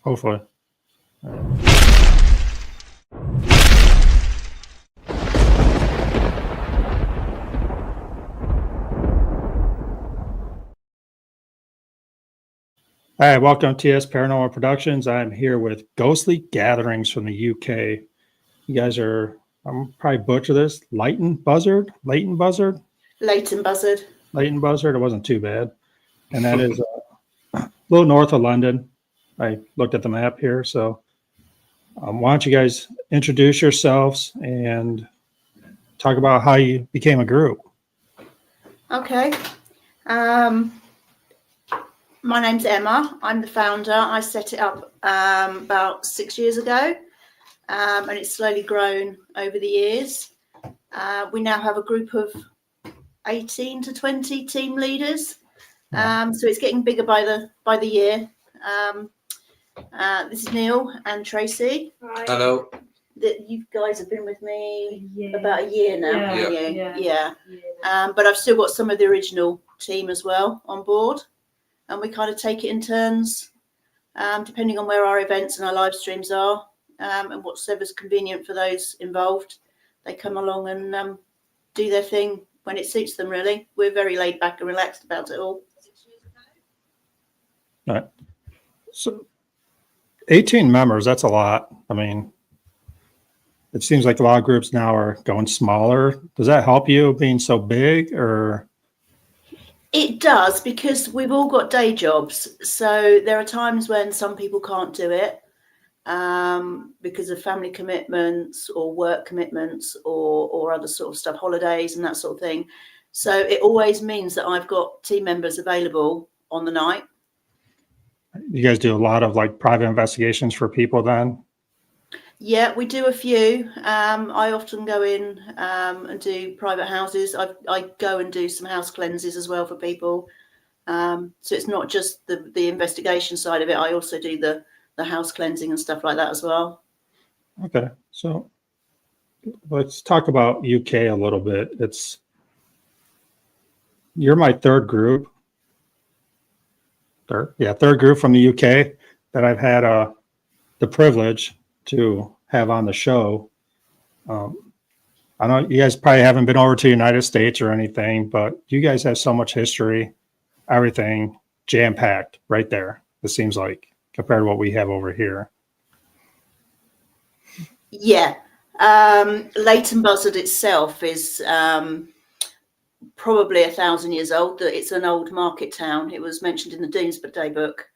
Hopefully. Hi, welcome to TS Paranormal Productions. I'm here with Ghostly Gatherings from the UK. You guys are, I'm probably butcher this, Leighton Buzzard? Leighton Buzzard. Leighton Buzzard. It wasn't too bad. And that is a little north of London. I looked at the map here. So why don't you guys introduce yourselves and talk about how you became a group? Okay. My name's Emma. I'm the founder. I set it up about 6 years ago, and it's slowly grown over the years. We now have a group of 18 to 20 team leaders, so it's getting bigger by the year. This is Neil and Tracy. Hi. Hello. You guys have been with me about a year now, haven't you? Yeah. But I've still got some of the original team as well on board. And we kind of take it in turns, depending on where our events and our live streams are, and whatever's convenient for those involved. They come along and do their thing when it suits them, really. We're very laid back and relaxed about it all. All right. So 18 members, that's a lot. I mean, it seems like a lot of groups now are going smaller. Does that help you being so big, or? It does, because we've all got day jobs. So there are times when some people can't do it because of family commitments or work commitments or other sort of stuff, holidays and that sort of thing. So it always means that I've got team members available on the night. You guys do a lot of like private investigations for people then? Yeah, we do a few. I often go in and do private houses. I go and do some house cleanses as well for people. So it's not just the investigation side of it. I also do the house cleansing and stuff like that as well. Okay, so let's talk about UK a little bit. You're my third group. Third group from the UK that I've had the privilege to have on the show. I know you guys probably haven't been over to the United States or anything, but you guys have so much history, everything jam-packed right there, it seems like, compared to what we have over here. Yeah. Leighton Buzzard itself is probably 1,000 years old. It's an old market town. It was mentioned in the Domesday Book.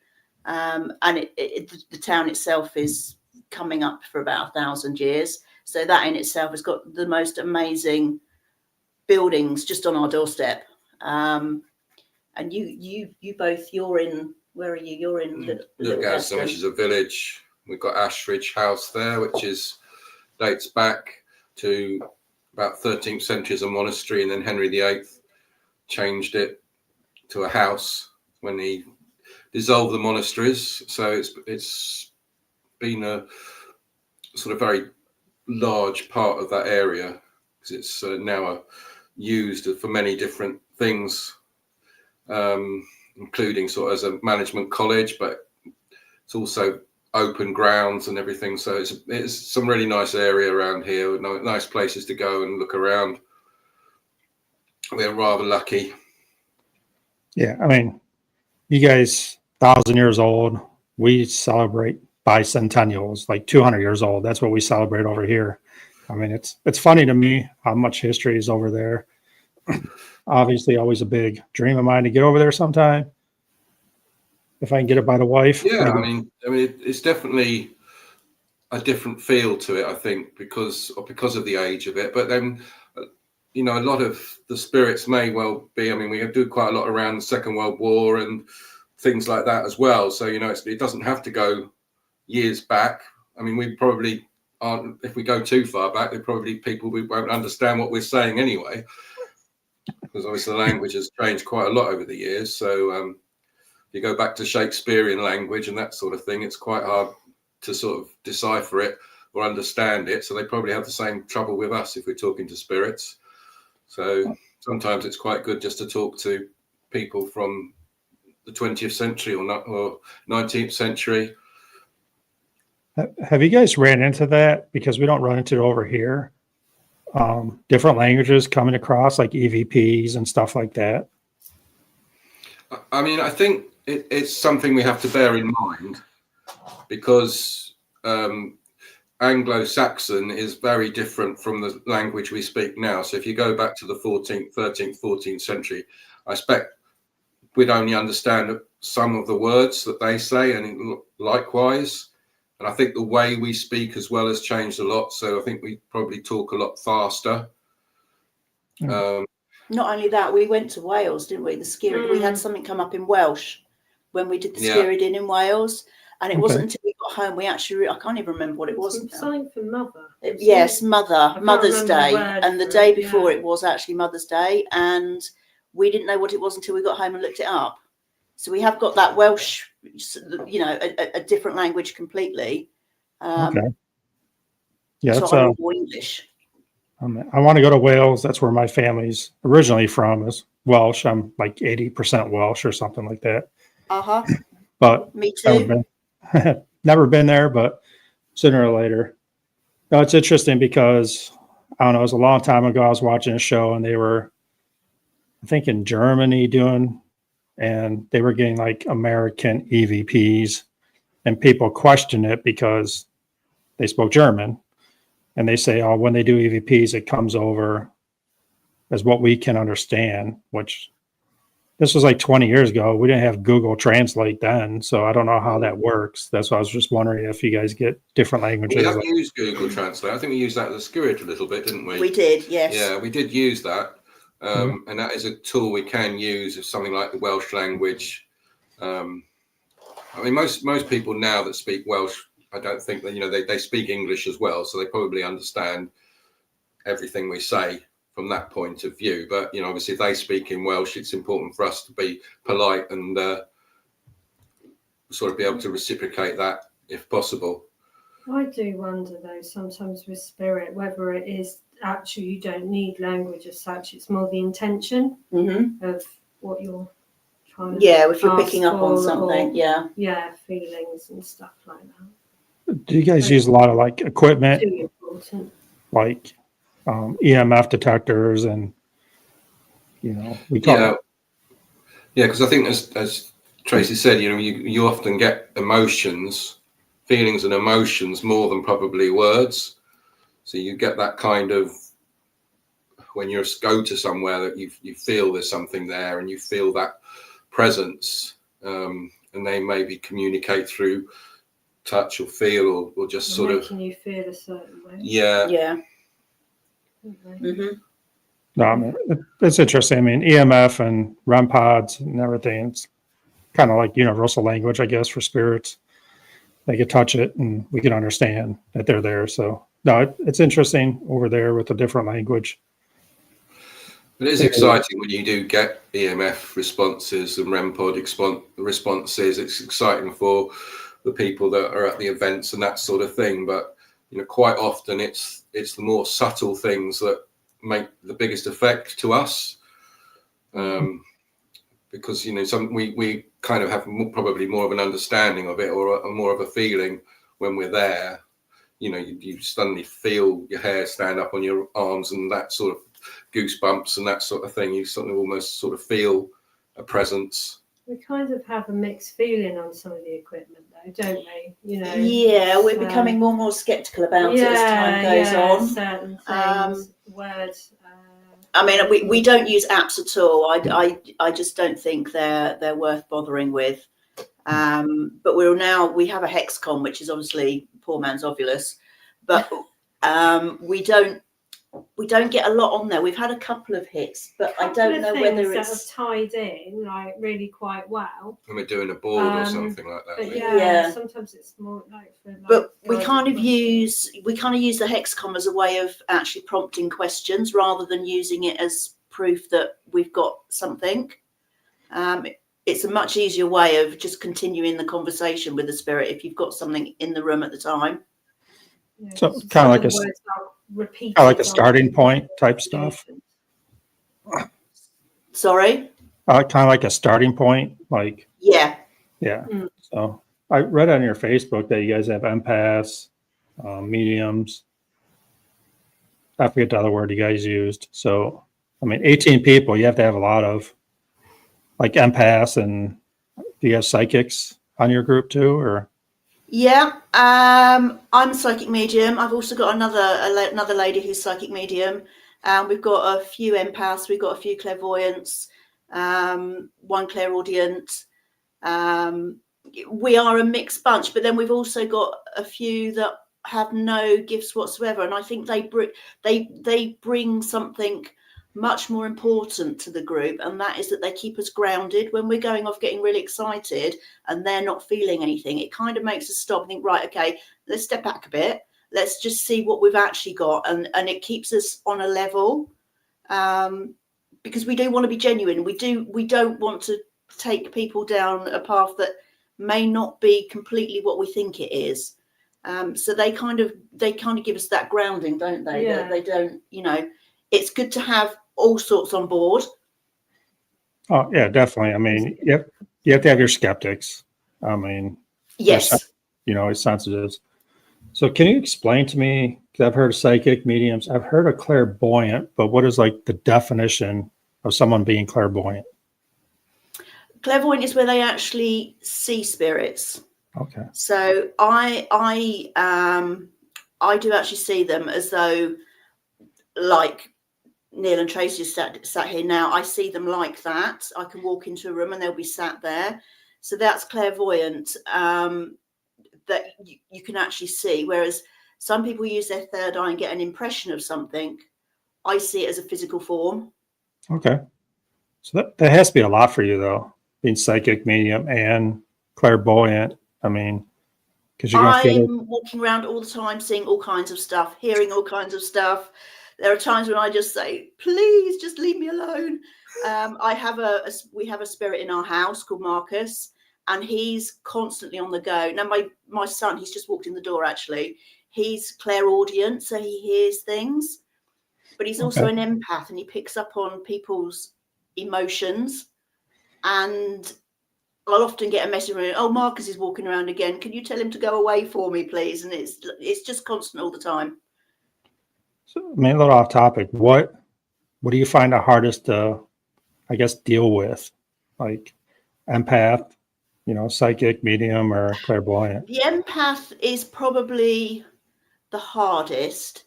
And the town itself is coming up for about 1,000 years. So that in itself has got the most amazing buildings just on our doorstep. And you both, you're in, where are you? You're in Little Gaston, which is a village. We've got Ashridge House there, which dates back to about 13th century as a monastery, and then Henry VIII changed it to a house when he dissolved the monasteries. So it's been a sort of very large part of that area, because it's now used for many different things, including sort of as a management college, but it's also open grounds and everything. So it's some really nice area around here, nice places to go and look around. We're rather lucky. Yeah, I mean, you guys 1,000 years old. We celebrate bicentennials, like 200 years old. That's what we celebrate over here. I mean, it's funny to me how much history is over there. Obviously, always a big dream of mine to get over there sometime, if I can get it by the wife. Yeah, maybe. I mean, it's definitely a different feel to it, I think, because of the age of it. But then, a lot of the spirits may well be. I mean, we do quite a lot around the Second World War and things like that as well. So it doesn't have to go years back. I mean, we probably aren't. If we go too far back, there probably people we won't understand what we're saying anyway, because obviously the language has changed quite a lot over the years. So if you go back to Shakespearean language and that sort of thing, it's quite hard to sort of decipher it or understand it. So they probably have the same trouble with us if we're talking to spirits. So sometimes it's quite good just to talk to people from the 20th century or 19th century, Have you guys ran into that? Because we don't run into it over here. Different languages coming across, like EVPs and stuff like that. I mean, I think it's something we have to bear in mind, because Anglo-Saxon is very different from the language we speak now. So if you go back to the 14th, 13th, 14th century, I expect we'd only understand some of the words that they say, and likewise. And I think the way we speak as well has changed a lot. So I think we probably talk a lot faster. Not only that, we went to Wales, didn't we? The Skirrid. We had something come up in Welsh when we did the Skirrid in Wales. And it wasn't until we got home, we actually, I can't even remember what it was. Something for Mother. Yes, Mother's Day. And the day before it was actually Mother's Day. And we didn't know what it was until we got home and looked it up. So we have got that Welsh, you know, a different language completely. Okay. Yeah, that's English. I want to go to Wales. That's where my family's originally from, is Welsh. I'm like 80% Welsh or something like that. But me too. Never been there, but sooner or later. No, it's interesting because I don't know, it was a long time ago. I was watching a show and they were, I think, in Germany and they were getting like American EVPs, and people question it because they spoke German, and they say, oh, when they do EVPs, it comes over as what we can understand, which this was like 20 years ago. We didn't have Google Translate then, so I don't know how that works. That's why I was just wondering if you guys get different languages. We have used Google Translate. I think we used that as a Skirrid a little bit, didn't we? We did, yes. Yeah, we did use that. And that is a tool we can use if something like the Welsh language. I mean, most people now that speak Welsh, I don't think that, you know, they speak English as well, so they probably understand everything we say from that point of view. But, you know, obviously if they speak in Welsh, it's important for us to be polite and sort of be able to reciprocate that if possible. I do wonder though sometimes with spirit whether it is actually you don't need language as such, it's more the intention of what you're trying to if you're picking up on something, feelings and stuff like that. Do you guys use a lot of like equipment, Too important. like EMF detectors, and you know, we talk because I think as Tracy said, you know, you often get feelings and emotions more than probably words. So you get that kind of, when you go to somewhere that you feel there's something there and you feel that presence, and they maybe communicate through touch or feel or just sort of making you feel a certain way. Yeah. No, I mean, it's interesting. I mean, EMF and REM pods and everything, it's kind of like universal language, I guess, for spirits. They can touch it and we can understand that they're there. So no, it's interesting over there with a different language. It is exciting when you do get EMF responses and REM pod responses. It's exciting for the people that are at the events and that sort of thing. But, you know, quite often it's the more subtle things that make the biggest effect to us. Because, you know, we kind of have probably more of an understanding of it or more of a feeling when we're there. You know, you suddenly feel your hair stand up on your arms and that sort of goosebumps and that sort of thing. You suddenly almost sort of feel a presence. We kind of have a mixed feeling on some of the equipment though, don't we? You know. Yeah, we're becoming more and more sceptical about it as time goes on. Certain things, words. I mean, we don't use apps at all. I just don't think they're worth bothering with. But we have a Hexcom, which is obviously poor man's Ovilus, but we don't get a lot on there. We've had a couple of hits, but I don't know whether it's that have tied in like really quite well. When we're doing a board or something like that. But sometimes it's more like for. But we kind of use the Hexcom as a way of actually prompting questions rather than using it as proof that we've got something. It's a much easier way of just continuing the conversation with the spirit if you've got something in the room at the time. Yeah, so kind of like a starting point type stuff. Sorry? Kind of like a starting point, like yeah. So I read on your Facebook that you guys have empaths, mediums. I forget the other word you guys used. So, I mean, 18 people, you have to have a lot of like empaths, and do you have psychics on your group too, or? Yeah, I'm a psychic medium. I've also got another lady who's psychic medium. We've got a few empaths, we've got a few clairvoyants, one clairaudient. We are a mixed bunch, but then we've also got a few that have no gifts whatsoever, and I think they bring something much more important to the group, and that is that they keep us grounded when we're going off getting really excited and they're not feeling anything. It kind of makes us stop and think, right, okay, let's step back a bit, let's just see what we've actually got, and it keeps us on a level, because we do want to be genuine. We don't want to take people down a path that may not be completely what we think it is. So they kind of give us that grounding, don't they? Yeah. That they don't, it's good to have all sorts on board. Oh yeah, definitely. I mean, you have to have your skeptics. I mean, Yes. it's sensitives. So can you explain to me, because I've heard of psychic mediums, I've heard of clairvoyant, but what is like the definition of someone being clairvoyant? Clairvoyant is where they actually see spirits. Okay. So I do actually see them as though, like Neil and Tracy sat here now, I see them like that. I can walk into a room and they'll be sat there. So that's clairvoyant, that you can actually see. Whereas some people use their third eye and get an impression of something. I see it as a physical form. Okay. So that has to be a lot for you, though, being psychic, medium, and clairvoyant. I mean, because you're going to feel I'm walking around all the time, seeing all kinds of stuff, hearing all kinds of stuff. There are times when I just say, please just leave me alone. We have a spirit in our house called Marcus, and he's constantly on the go. Now, my son, he's just walked in the door, actually. He's clairaudient, so he hears things, but he's also an empath, and he picks up on people's emotions. And I'll often get a message from, oh, Marcus is walking around again. Can you tell him to go away for me, please? And it's just constant all the time. So, I mean, a little off topic. What do you find the hardest to, I guess, deal with? Like empath, psychic, medium, or clairvoyant? The empath is probably the hardest,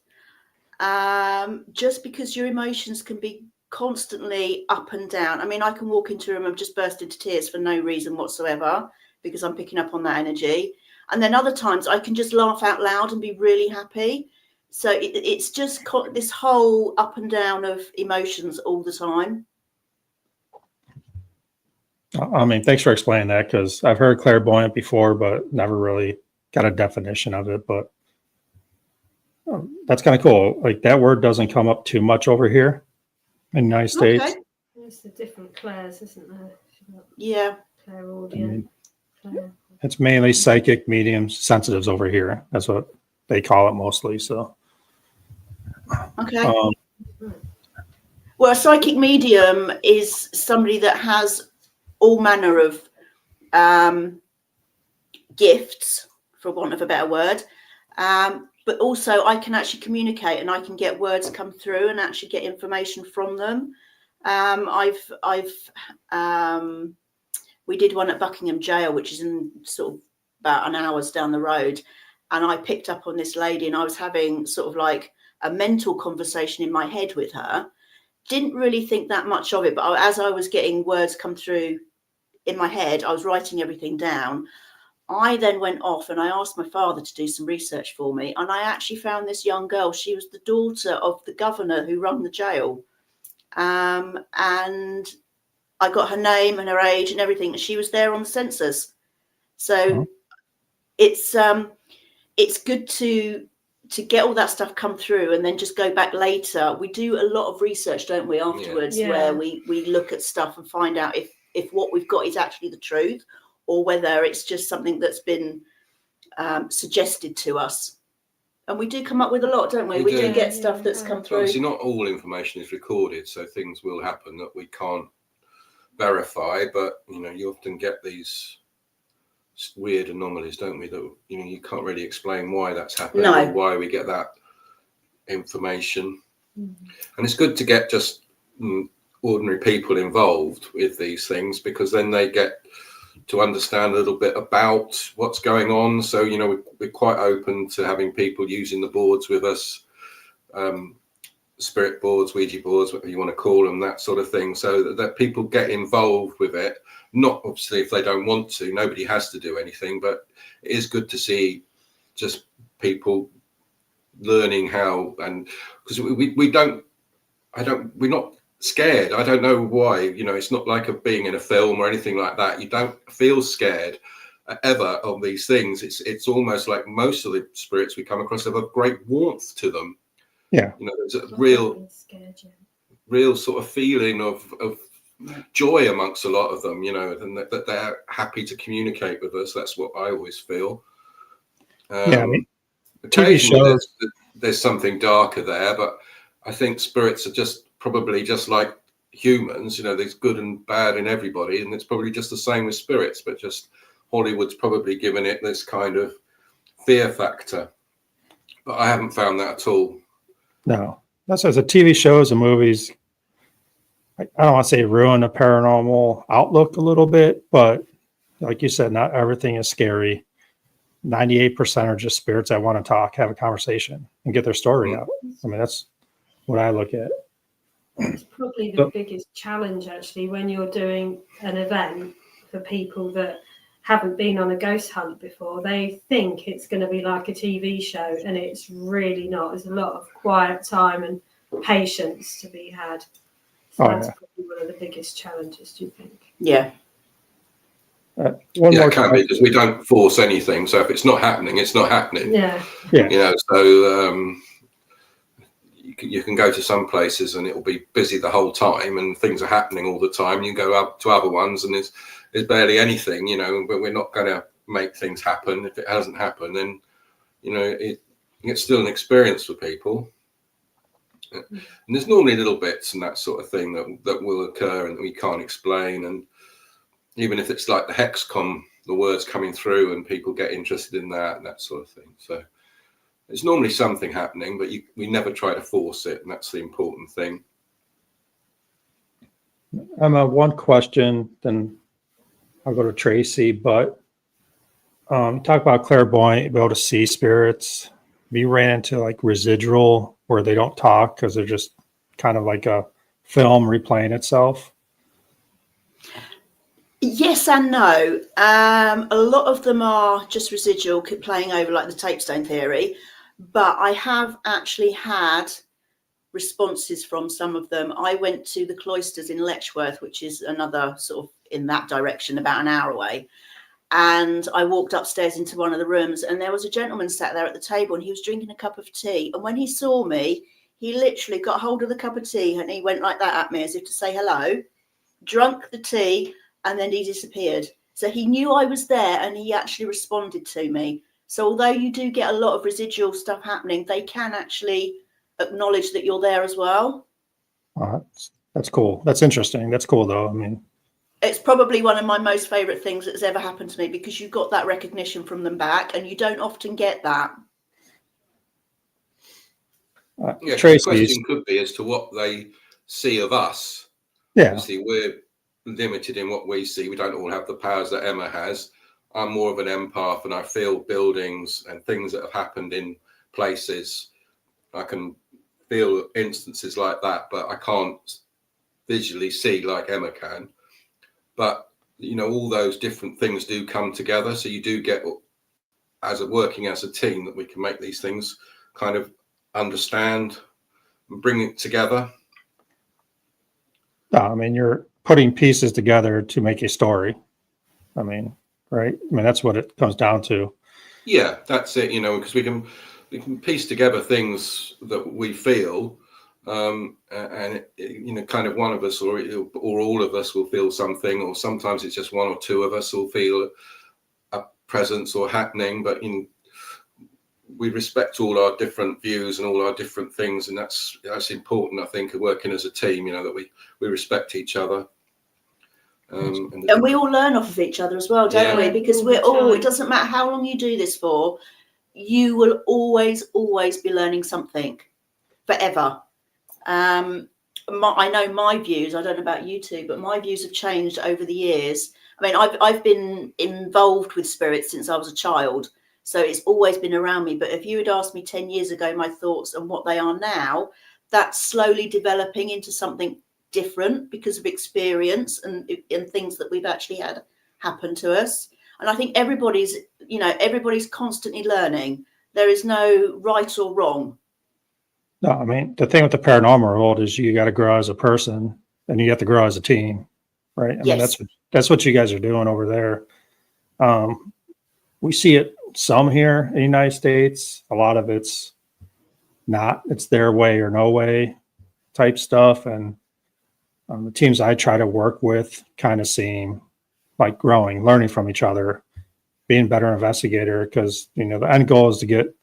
just because your emotions can be constantly up and down. I mean, I can walk into a room and just burst into tears for no reason whatsoever because I'm picking up on that energy. And then other times I can just laugh out loud and be really happy. So it's just this whole up and down of emotions all the time. I mean, thanks for explaining that, because I've heard clairvoyant before, but never really got a definition of it. But that's kind of cool. Like that word doesn't come up too much over here in the United States. Okay. There's the different clairs, isn't there? Yeah. Clairaudient. It's mainly psychic, mediums, sensitives over here. That's what they call it mostly. So. Okay. Well, a psychic medium is somebody that has all manner of gifts, for want of a better word, but also I can actually communicate, and I can get words come through and actually get information from them. We did one at Buckingham Jail, which is in sort of about an hour's down the road, and I picked up on this lady, and I was having sort of like a mental conversation in my head with her. Didn't really think that much of it, but as I was getting words come through in my head, I was writing everything down. I then went off and I asked my father to do some research for me, and I actually found this young girl. She was the daughter of the governor who run the jail, and I got her name and her age and everything. She was there on the census. So it's good to get all that stuff come through and then just go back later. We do a lot of research, don't we, afterwards, where we look at stuff and find out if what we've got is actually the truth, or whether it's just something that's been suggested to us. And we do come up with a lot, don't we? We do get stuff that's come through. Obviously, not all information is recorded, so things will happen that we can't verify, but you often get these weird anomalies, don't we? That you can't really explain why that's happening No. or why we get that information. And it's good to get just ordinary people involved with these things, because then they get to understand a little bit about what's going on. So we're quite open to having people using the boards with us, spirit boards, Ouija boards, whatever you want to call them, that sort of thing, so that people get involved with it. Not obviously if they don't want to, nobody has to do anything, but it is good to see just people learning how, and because we're not scared. I don't know why, it's not like being in a film or anything like that. You don't feel scared ever of these things. It's almost like most of the spirits we come across have a great warmth to them. Yeah. There's a real sort of feeling of joy amongst a lot of them, and that they're happy to communicate with us. That's what I always feel. Yeah, I mean, occasionally there's something darker there, but I think spirits are probably just like humans. There's good and bad in everybody, and it's probably just the same with spirits, but just Hollywood's probably given it this kind of fear factor. But I haven't found that at all. No, that's as the TV shows and movies. I don't want to say ruin the paranormal outlook a little bit, but like you said, not everything is scary. 98% are just spirits that want to talk, have a conversation, and get their story out. I mean, that's what I look at. It's probably the biggest challenge, actually, when you're doing an event for people that haven't been on a ghost hunt before. They think it's going to be like a TV show, and it's really not. There's a lot of quiet time and patience to be had. So that's probably one of the biggest challenges, do you think? Yeah. It can be, because we don't force anything. So if it's not happening, it's not happening. Yeah. So you can go to some places and it will be busy the whole time and things are happening all the time. You go up to other ones and there's barely anything, but we're not going to make things happen. If it hasn't happened, then, it's still an experience for people. And there's normally little bits and that sort of thing that will occur and we can't explain. And even if it's like the hexcom, the words coming through and people get interested in that and that sort of thing. So there's normally something happening, but we never try to force it. And that's the important thing. One question, then I'll go to Tracy, but talk about clairvoyant, be able to see spirits. We ran into like residual where they don't talk because they're just kind of like a film replaying itself. Yes and no. A lot of them are just residual, playing over like the tapestone theory, but I have actually had responses from some of them. I went to the cloisters in Letchworth, which is another sort of in that direction, about an hour away. And I walked upstairs into one of the rooms and there was a gentleman sat there at the table and he was drinking a cup of tea. And when he saw me, he literally got hold of the cup of tea and he went like that at me as if to say hello, drunk the tea, and then he disappeared. So he knew I was there and he actually responded to me. So although you do get a lot of residual stuff happening, they can actually acknowledge that you're there as well. That's cool. That's interesting. That's cool though. I mean, it's probably one of my most favorite things that's ever happened to me, because you got that recognition from them back and you don't often get that. The question could be as to what they see of us. Yeah. Obviously, we're limited in what we see. We don't all have the powers that Emma has. I'm more of an empath and I feel buildings and things that have happened in places. I can feel instances like that, but I can't visually see like Emma can. But, all those different things do come together. So you do get, working as a team, that we can make these things kind of understand and bring it together. I mean, you're putting pieces together to make a story. I mean, right? I mean, that's what it comes down to. Yeah, that's it, because we can piece together things that we feel. And kind of one of us or all of us will feel something, or sometimes it's just one or two of us will feel a presence or happening. But we respect all our different views and all our different things, and that's important. I think, of working as a team, that we respect each other. And we all learn off of each other as well, don't we? Because we're all, it doesn't matter how long you do this for, you will always be learning something forever. I know my views, I don't know about you two, but my views have changed over the years. I mean, I've been involved with spirits since I was a child, so it's always been around me. But if you had asked me 10 years ago my thoughts and what they are now, that's slowly developing into something different because of experience and things that we've actually had happen to us. And I think everybody's constantly learning. There is no right or wrong. No, I mean, the thing with the paranormal world is you got to grow as a person and you have to grow as a team, right? I mean, that's what you guys are doing over there. We see it some here in the United States. A lot of it's not, it's their way or no way type stuff. And the teams I try to work with kind of seem like growing, learning from each other, being a better investigator, because, the end goal is to get,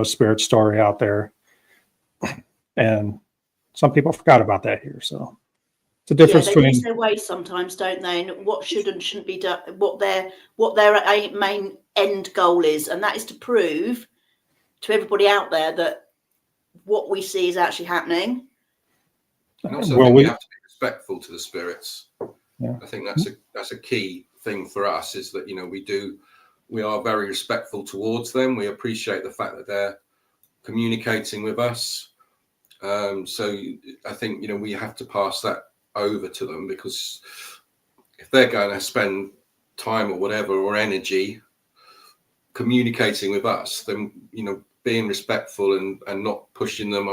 spirit story out there. And some people forgot about that here. So it's a difference they between lose their way sometimes, don't they? And what should and shouldn't be done, what their main end goal is, and that is to prove to everybody out there that what we see is actually happening. And also, we have to be respectful to the spirits. Yeah. I think that's a key thing for us, is that we are very respectful towards them. We appreciate the fact that they're communicating with us. So I think we have to pass that over to them, because if they're going to spend time or whatever or energy communicating with us, then being respectful and not pushing them.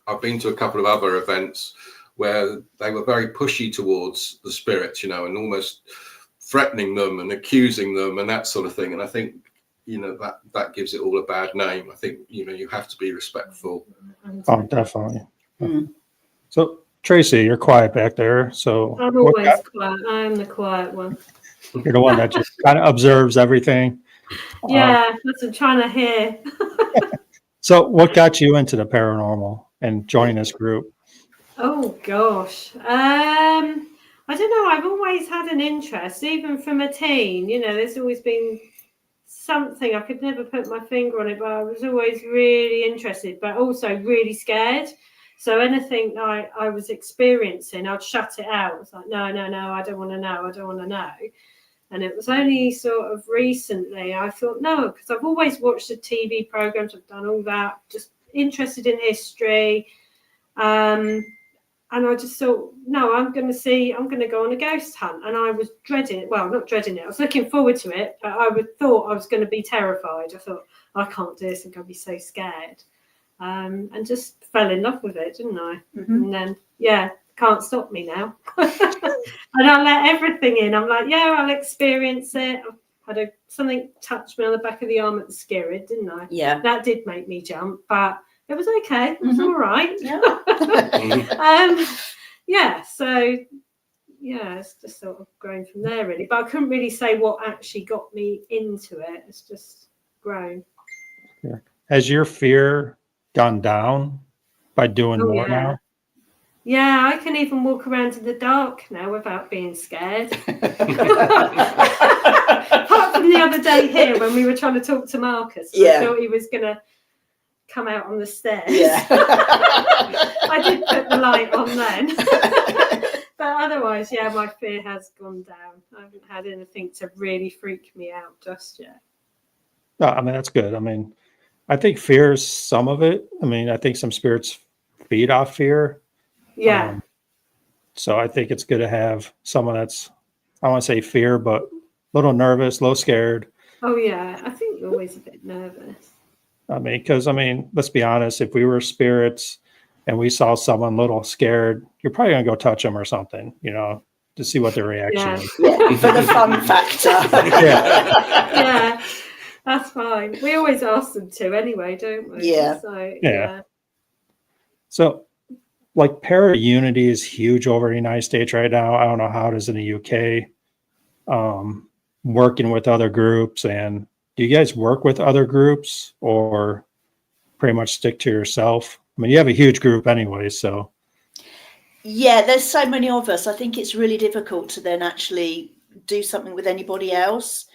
I've been to a couple of other events where they were very pushy towards the spirits, and almost threatening them and accusing them and that sort of thing. And I think that gives it all a bad name. I think you have to be respectful. Oh, definitely. So Tracy, you're quiet back there. So I'm always quiet. I'm the quiet one. You're the one that just kind of observes everything. Yeah, that's what I'm trying to hear. So what got you into the paranormal and joining this group? Oh gosh. I don't know. I've always had an interest, even from a teen. There's always been something. I could never put my finger on it, but I was always really interested, but also really scared. So anything I was experiencing, I'd shut it out. It was like, no, I don't want to know. I don't want to know. And it was only sort of recently I thought, no, because I've always watched the TV programs. I've done all that, just interested in history. And I just thought, no, I'm going to go on a ghost hunt. And I was dreading it. Well, not dreading it. I was looking forward to it, but I thought I was going to be terrified. I thought, I can't do this. I'm going to be so scared. And just fell in love with it, didn't I? Mm-hmm. And then, can't stop me now. And I let everything in. I'm like, I'll experience it. I had something touch me on the back of the arm at the skirrid, didn't I? Yeah. That did make me jump, but it was okay. It was all right. Yeah. So, it's just sort of grown from there, really. But I couldn't really say what actually got me into it. It's just grown. Yeah. Has your fear gone down by doing more now? Yeah, I can even walk around in the dark now without being scared. Apart from the other day here when we were trying to talk to Marcus. I thought he was going to come out on the stairs. Yeah. I did put the light on then. But otherwise, my fear has gone down. I haven't had anything to really freak me out just yet. No, I mean, that's good. I mean, I think fear is some of it. I mean, I think some spirits feed off fear. Yeah. So I think it's good to have someone that's, I want to say fear, but a little nervous, a little scared. Oh, yeah. I think you're always a bit nervous. I mean, because, let's be honest, if we were spirits and we saw someone a little scared, you're probably going to go touch them or something, to see what their reaction is. Yeah, for the fun factor. Yeah, that's fine. We always ask them to anyway, don't we? Yeah. So, yeah. So, like, para-unity is huge over the United States right now. I don't know how it is in the UK. Working with other groups, and do you guys work with other groups or pretty much stick to yourself? I mean, you have a huge group anyway, so. Yeah, there's so many of us. I think it's really difficult to then actually do something with anybody else.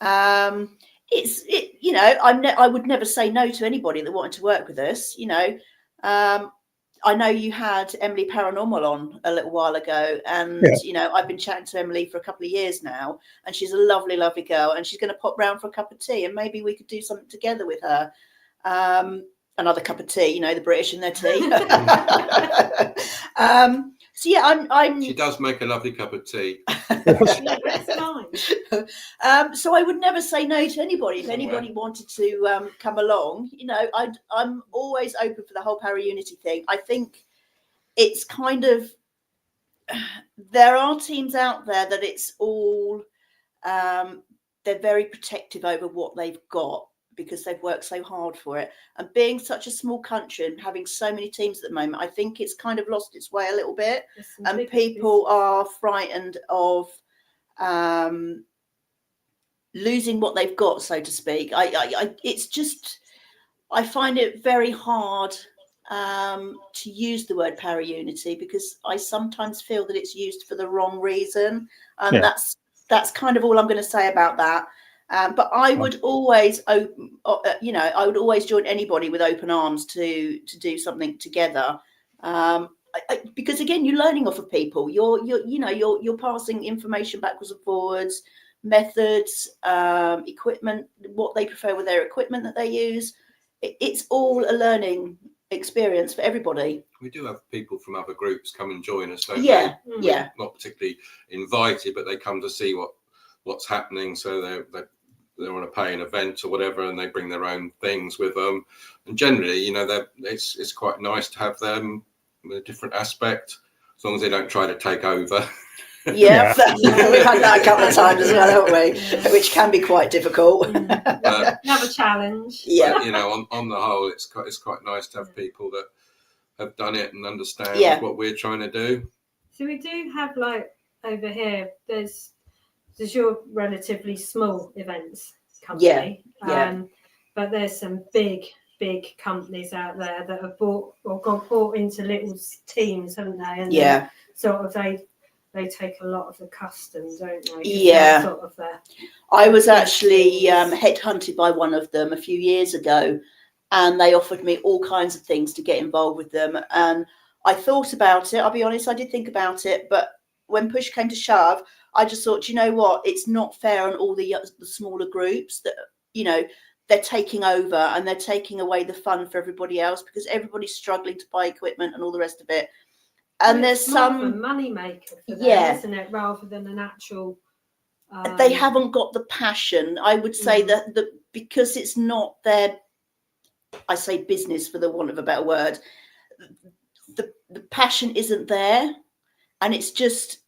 You know, I would never say no to anybody that wanted to work with us. You know, I know you had Emily Paranormal on a little while ago, and Yeah. you know, I've been chatting to Emily for a couple of years now, and she's a lovely, lovely girl, and she's going to pop round for a cup of tea, and maybe we could do something together with her. Another cup of tea, you know, the British and their tea. So yeah, I'm. She does make a lovely cup of tea. That's fine. So I would never say no to anybody. If anybody wanted to come along, you know, I'm always open for the whole para-unity thing. I think it's kind of, there are teams out there that it's all, they're very protective over what they've got because they've worked so hard for it. And being such a small country and having so many teams at the moment, I think it's kind of lost its way a little bit. And people are frightened of losing what they've got, so to speak. It's just, I find it very hard to use the word para-unity because I sometimes feel that it's used for the wrong reason. And Yeah. that's kind of all I'm going to say about that. But I would always, you know, I would always join anybody with open arms to do something together. Because again, you're learning off of people. You're passing information backwards and forwards, methods, equipment, what they prefer with their equipment that they use. It's all a learning experience for everybody. We do have people from other groups come and join us, don't Yeah, they? yeah. Not particularly invited, but they come to see what's happening. So they're on a paying event or whatever, and they bring their own things with them. And generally, you know, it's quite nice to have them with a different aspect, as long as they don't try to take over. Yeah, we've had that a couple of times as well, haven't we? Yeah. Which can be quite difficult. Another challenge. Yeah, but, you know, on the whole, it's quite nice to have people that have done it and understand what we're trying to do. So we do have, like, over here, there's your relatively small events company. Yeah. But there's some big companies out there that have got bought into little teams, haven't they? And sort of they take a lot of the custom, don't they? Yeah. Sort of I was actually headhunted by one of them a few years ago, and they offered me all kinds of things to get involved with them. And I thought about it. I'll be honest, I did think about it, but when push came to shove, I just thought, you know what? It's not fair on all the smaller groups that, you know, they're taking over and they're taking away the fun for everybody else because everybody's struggling to buy equipment and all the rest of it. And there's some money maker for them, isn't it, rather than an actual. They haven't got the passion. I would say that because it's not their, I say business for the want of a better word. The passion isn't there, and it's just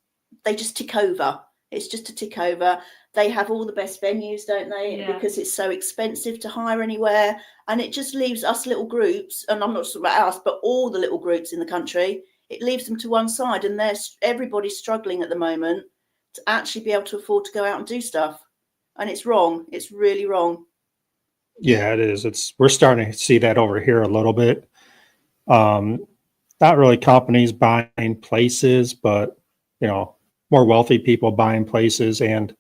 they just tick over. It's just a tick over. They have all the best venues, don't they? Yeah. Because it's so expensive to hire anywhere, and it just leaves us little groups. And I'm not talking about us, but all the little groups in the country. It leaves them to one side, and everybody's struggling at the moment to actually be able to afford to go out and do stuff. And it's wrong. It's really wrong. Yeah, it is. We're starting to see that over here a little bit. Not really companies buying places, but, you know, more wealthy people buying places and,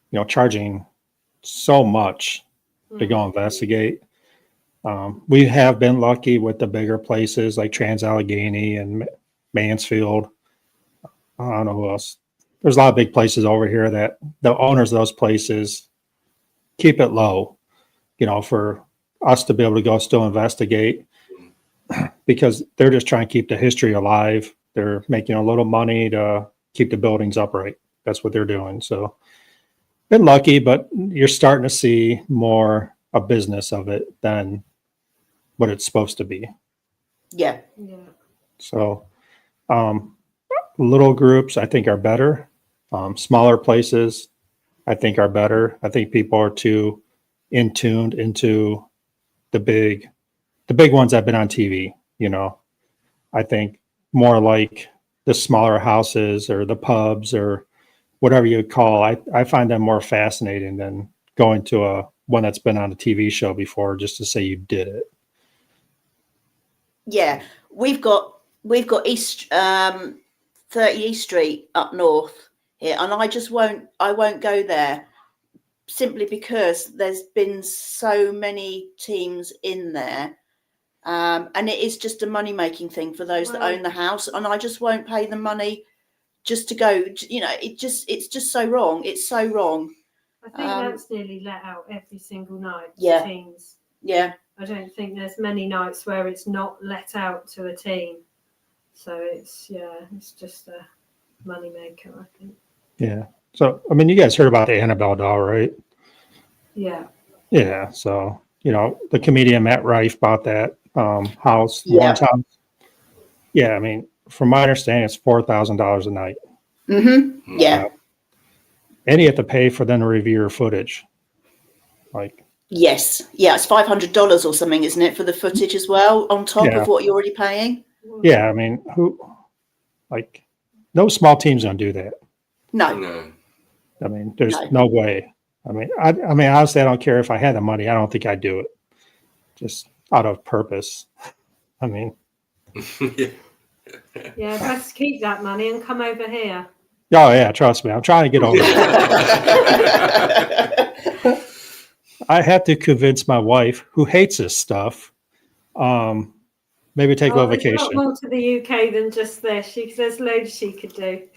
you know, charging so much to go investigate. We have been lucky with the bigger places like Trans-Allegheny and Mansfield. I don't know who else. There's a lot of big places over here that the owners of those places keep it low, you know, for us to be able to go still investigate because they're just trying to keep the history alive. They're making a little money to keep the buildings upright. That's what they're doing. So been lucky, but you're starting to see more a business of it than what it's supposed to be. Yeah. So little groups I think are better. Smaller places I think are better. I think people are too in tuned into the big ones that have been on TV, you know. I think more like the smaller houses or the pubs or whatever you would call. I find them more fascinating than going to one that's been on a TV show before just to say you did it. Yeah, we've got we've got 30 East Street up north here, and I won't go there simply because there's been so many teams in there. And it is just a money-making thing for those that own the house, and I just won't pay the money just to go. You know, it's just so wrong. It's so wrong. I think that's nearly let out every single night. Yeah. Teams. Yeah. I don't think there's many nights where it's not let out to a team. So it's just a moneymaker, I think. Yeah. So I mean, you guys heard about the Annabelle doll, right? Yeah. Yeah. So you know, the comedian Matt Rife bought that house Yeah. one time. Yeah. I mean, from my understanding, it's $4,000 a night. Mm-hmm. Yeah. And you have to pay for them to review your footage. Like. Yes. Yeah. It's $500 or something, isn't it, for the footage as well, on top of what you're already paying? Yeah. I mean, no small team's gonna do that. No. I mean, there's no way. I mean, honestly, I don't care if I had the money. I don't think I'd do it, just out of purpose. I mean, yeah, best keep that money and come over here. Oh yeah, trust me, I'm trying to get over it. I had to convince my wife, who hates this stuff, maybe take a little vacation. There's a lot more to the UK than just this. There's loads she could do.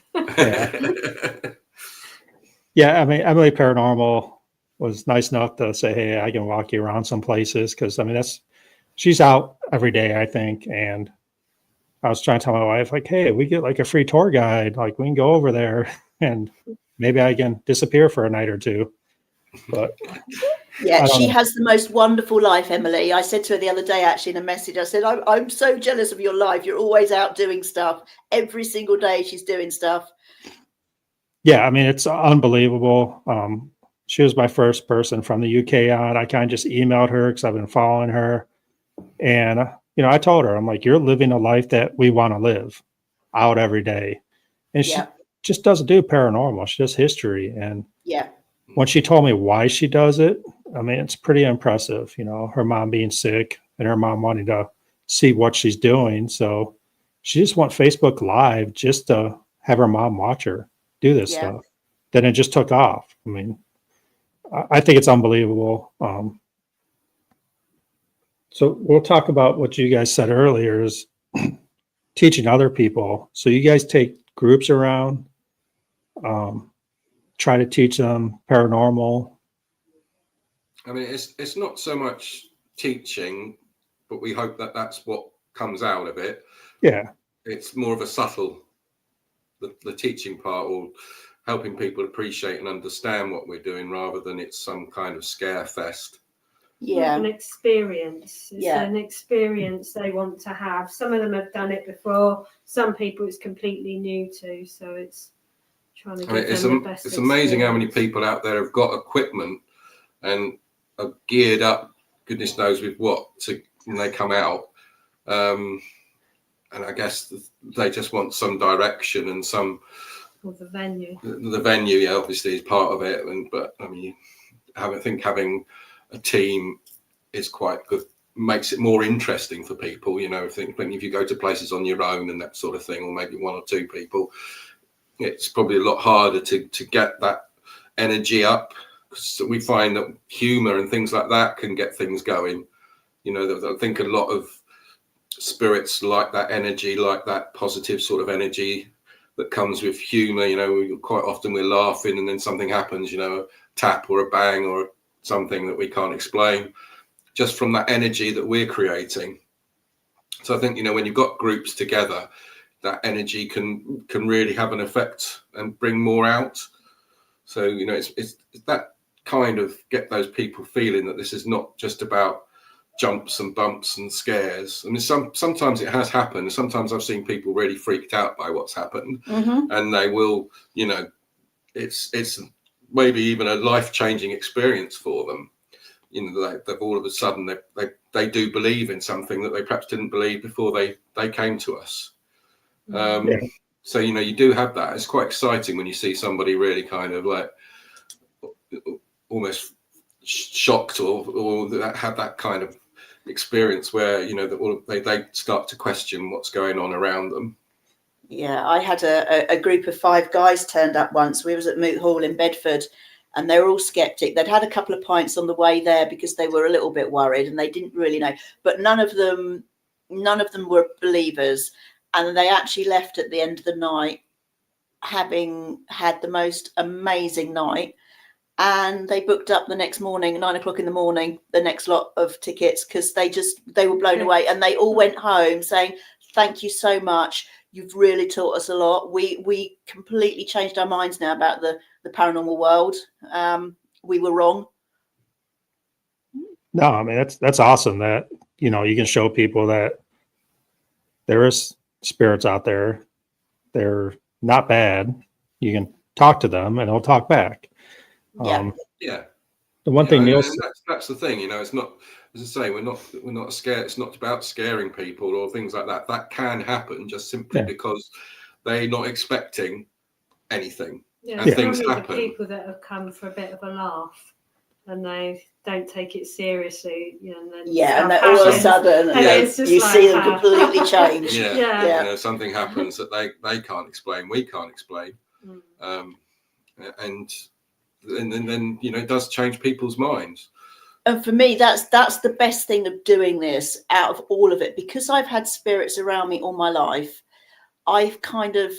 Yeah, I mean, Emily Paranormal was nice enough to say, "Hey, I can walk you around some places," because I mean, she's out every day, I think. And I was trying to tell my wife, like, "Hey, we get like a free tour guide, like we can go over there, and maybe I can disappear for a night or two." But yeah, she has the most wonderful life, Emily. I said to her the other day, actually, in a message, I said, I'm so jealous of your life. You're always out doing stuff. Every single day she's doing stuff. Yeah, I mean, it's unbelievable. She was my first person from the UK on. I kind of just emailed her because I've been following her. And, you know, I told her, I'm like, you're living a life that we want to live out every day. And she just doesn't do paranormal. She does history. And when she told me why she does it, I mean, it's pretty impressive. You know, her mom being sick and her mom wanting to see what she's doing. So she just went Facebook Live just to have her mom watch her do this stuff. Then it just took off. I mean, I think it's unbelievable. So we'll talk about what you guys said earlier is teaching other people. So you guys take groups around, try to teach them paranormal. I mean, it's not so much teaching, but we hope that that's what comes out of it. Yeah. It's more of a subtle, the teaching part, or helping people appreciate and understand what we're doing rather than it's some kind of scare fest. Yeah. An experience. It's an experience they want to have. Some of them have done it before. Some people it's completely new to. So it's trying to give them the best. It's amazing how many people out there have got equipment and are geared up, goodness knows with what, when they come out. And I guess they just want some direction and some. Or the venue. The venue, obviously is part of it. But I mean, I think having a team is quite good, makes it more interesting for people. You know, I think if you go to places on your own and that sort of thing, or maybe one or two people, it's probably a lot harder to get that energy up. So we find that humor and things like that can get things going. You know, I think a lot of spirits like that energy, like that positive sort of energy that comes with humor. You know, quite often we're laughing and then something happens, you know, a tap or a bang or something that we can't explain, just from that energy that we're creating. So I think, you know, when you've got groups together, that energy can really have an effect and bring more out. So, you know, it's that kind of get those people feeling that this is not just about jumps and bumps and scares. I mean, sometimes it has happened. Sometimes I've seen people really freaked out by what's happened, and they will, you know, it's maybe even a life-changing experience for them. You know, they've all of a sudden they do believe in something that they perhaps didn't believe before they came to us. So, you know, you do have that. It's quite exciting when you see somebody really kind of like almost shocked or have that kind of experience where, you know, that they start to question what's going on around them. Yeah, I had a group of 5 guys turned up once. We was at Moot Hall in Bedford, and they were all skeptic. They'd had a couple of pints on the way there because they were a little bit worried and they didn't really know. But none of them were believers, and they actually left at the end of the night having had the most amazing night. And they booked up the next morning, 9 o'clock in the morning, the next lot of tickets, because they were blown away, and they all went home saying, "Thank you so much. You've really taught us a lot. We completely changed our minds now about the paranormal world. We were wrong." No, I mean, that's awesome that, you know, you can show people that there is spirits out there. They're not bad. You can talk to them and they'll talk back. Yeah. The one thing Neil, that's the thing, you know, it's not, as I say, we're not scared. It's not about scaring people or things like that. That can happen just simply because they're not expecting anything. Yeah, and things probably happen. The people that have come for a bit of a laugh and they don't take it seriously, you know, and then and then all of a sudden you see them completely change. You know, something happens that they can't explain, we can't explain. And then you know, it does change people's minds. And for me, that's the best thing of doing this out of all of it, because I've had spirits around me all my life. I've kind of,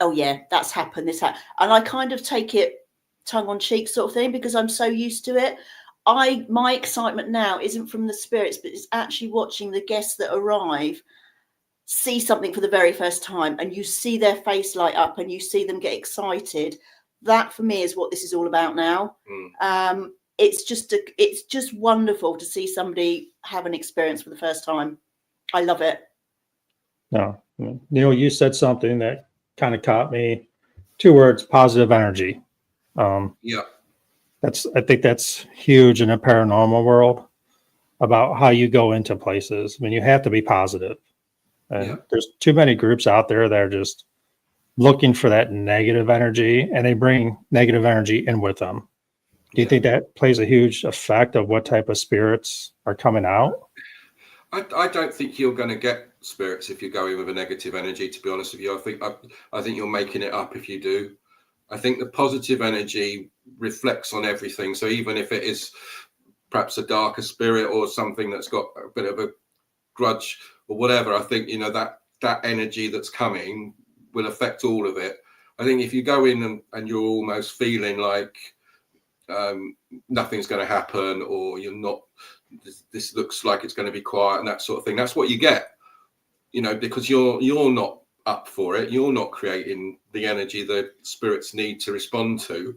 oh yeah, that's happened, this happened, and I kind of take it tongue on cheek sort of thing, because I'm so used to it. My excitement now isn't from the spirits, but it's actually watching the guests that arrive see something for the very first time, and you see their face light up and you see them get excited. That for me is what this is all about now. It's just wonderful to see somebody have an experience for the first time. I love it. no, Neil, you said something that kind of caught me. 2 words: positive energy. I think that's huge in the paranormal world, about how you go into places. I mean, you have to be positive. And there's too many groups out there that are just looking for that negative energy, and they bring negative energy in with them. Do you think that plays a huge effect of what type of spirits are coming out? I don't think you're going to get spirits if you're going with a negative energy, to be honest with you. I think you're making it up if you do. I think the positive energy reflects on everything. So even if it is perhaps a darker spirit or something that's got a bit of a grudge or whatever, I think, you know, that energy that's coming will affect all of it. I think if you go in and you're almost feeling like nothing's going to happen, or you're not, this looks like it's going to be quiet and that sort of thing, that's what you get, you know, because you're not up for it. You're not creating the energy that spirits need to respond to.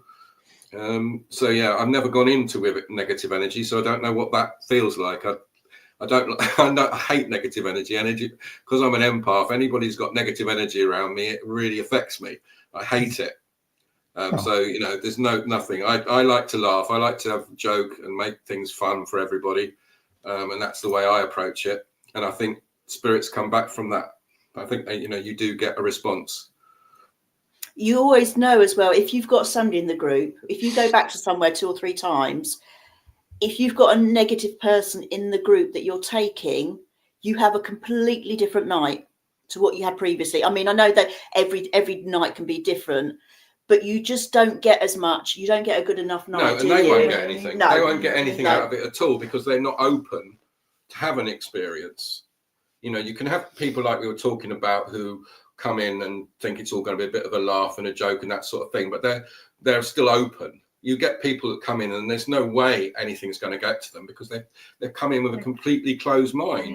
So yeah, I've never gone into with negative energy, so I don't know what that feels like. I hate negative energy because I'm an empath. Anybody's got negative energy around me, it really affects me. I hate it. So, you know, there's nothing. I like to laugh. I like to have a joke and make things fun for everybody. And that's the way I approach it. And I think spirits come back from that. I think, you know, you do get a response. You always know as well, if you've got somebody in the group, if you go back to somewhere 2 or 3 times, if you've got a negative person in the group that you're taking, you have a completely different night to what you had previously. I mean, I know that every night can be different, but you just don't get as much. You don't get a good enough night. No, and they won't get anything. No, they won't get anything out of it at all, because they're not open to have an experience. You know, you can have people like we were talking about who come in and think it's all going to be a bit of a laugh and a joke and that sort of thing, but they're still open. You get people that come in and there's no way anything's going to get to them, because they're coming with a completely closed mind.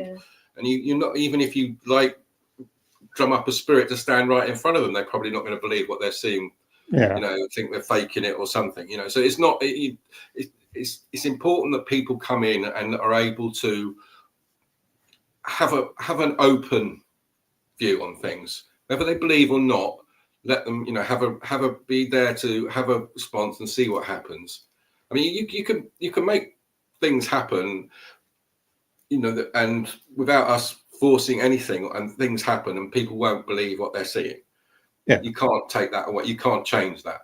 And you're not, even if you like drum up a spirit to stand right in front of them, they're probably not going to believe what they're seeing. You know, think they're faking it or something, you know. So it's not, it's important that people come in and are able to have an open view on things, whether they believe or not. Let them, you know, have a be there to have a response and see what happens. I mean, you can make things happen, you know, and without us forcing anything, and things happen and people won't believe what they're seeing. You can't take that away. You can't change that.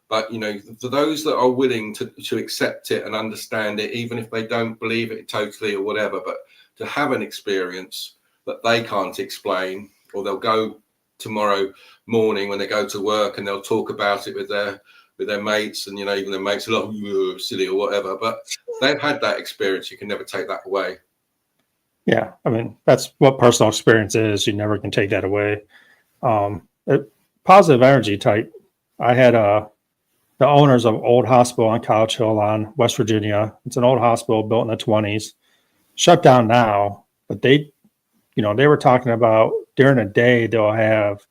But, you know, for those that are willing to accept it and understand it, even if they don't believe it totally or whatever, but to have an experience that they can't explain, or they'll go tomorrow morning when they go to work and they'll talk about it with their mates, and, you know, even their mates are like, "You're silly," or whatever, but they've had that experience. You can never take that away. Yeah, I mean, that's what personal experience is. You never can take that away. Positive energy type. I had the owners of old hospital on College Hill on West Virginia. It's an old hospital built in the 20s, shut down now, but they were talking about during the day they'll have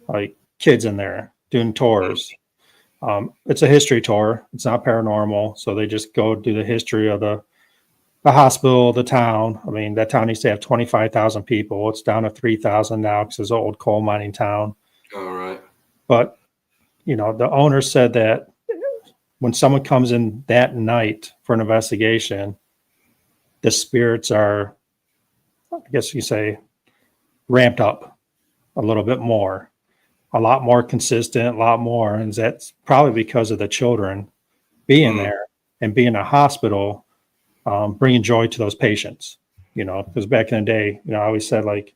like kids in there doing tours. It's a history tour. It's not paranormal, so they just go do the history of the hospital, the town. I mean, that town used to have 25,000 people. It's down to 3,000 now because it's an old coal mining town. All right. But, you know, the owner said that when someone comes in that night for an investigation, the spirits are, I guess you say, ramped up a little bit more, a lot more consistent, a lot more. And that's probably because of the children being there and being in a hospital, bringing joy to those patients, you know, because back in the day, you know, I always said, like,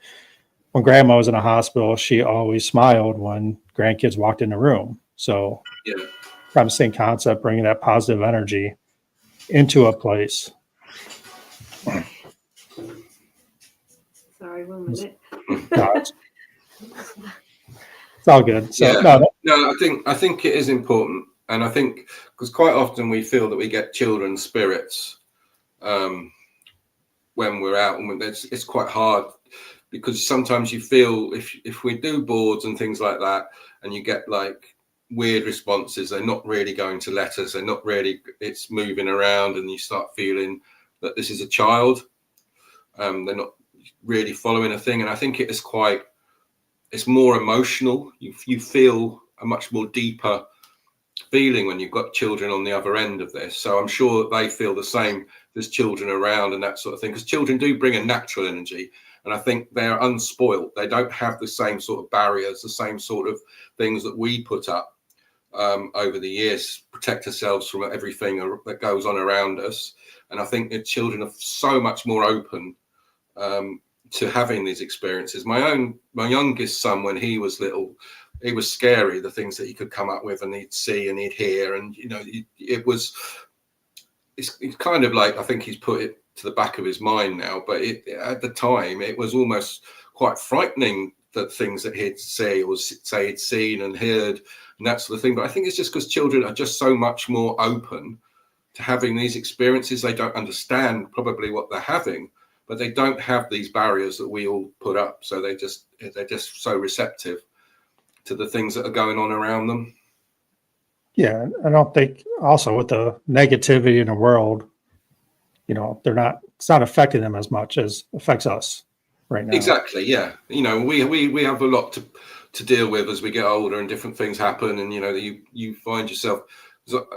when grandma was in a hospital, she always smiled when grandkids walked in the room. So Yeah. kind of same concept, bringing that positive energy into a place. Sorry, 1 minute. No, it's all good. So Yeah. No, I think it is important, and I think because quite often we feel that we get children spirits when we're out, and it's quite hard because sometimes you feel if we do boards and things like that, and you get like weird responses, they're not really going to letters, they're not really, it's moving around, and you start feeling that this is a child. They're not really following a thing, and I think it's more emotional. You feel a much more deeper feeling when you've got children on the other end of this. So I'm sure they feel the same. There's children around and that sort of thing, because children do bring a natural energy, and I think they're unspoilt. They don't have the same sort of barriers, the same sort of things that we put up over the years, protect ourselves from everything that goes on around us. And I think that children are so much more open to having these experiences. My youngest son, when he was little, it was scary, the things that he could come up with and he'd see and he'd hear, and, you know, it's kind of like, I think he's put it to the back of his mind now, but at the time it was almost quite frightening, the things that he'd say or say he'd seen and heard and that sort of thing. But I think it's just because children are just so much more open to having these experiences. They don't understand probably what they're having, but they don't have these barriers that we all put up. So they're just so receptive to the things that are going on around them. Yeah, I don't think also with the negativity in the world, you know, it's not affecting them as much as affects us right now. Exactly. Yeah. You know, we have a lot to deal with as we get older, and different things happen, and, you know, you find yourself,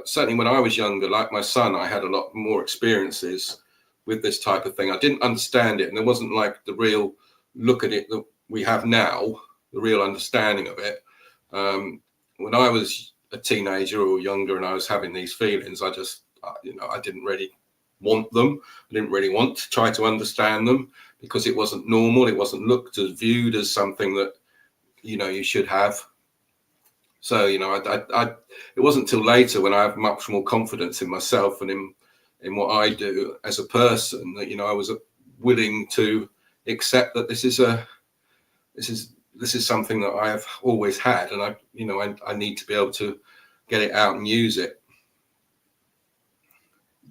certainly when I was younger, like my son, I had a lot more experiences with this type of thing. I didn't understand it, and there wasn't like the real look at it that we have now, the real understanding of it. When I was a teenager or younger and I was having these feelings, I just, I didn't really want them. I didn't really want to try to understand them, because it wasn't normal. It wasn't viewed as something that, you know, you should have. So, you know, it wasn't till later, when I have much more confidence in myself and in what I do as a person, that, you know, I was willing to accept that this is something that I have always had, and I need to be able to get it out and use it.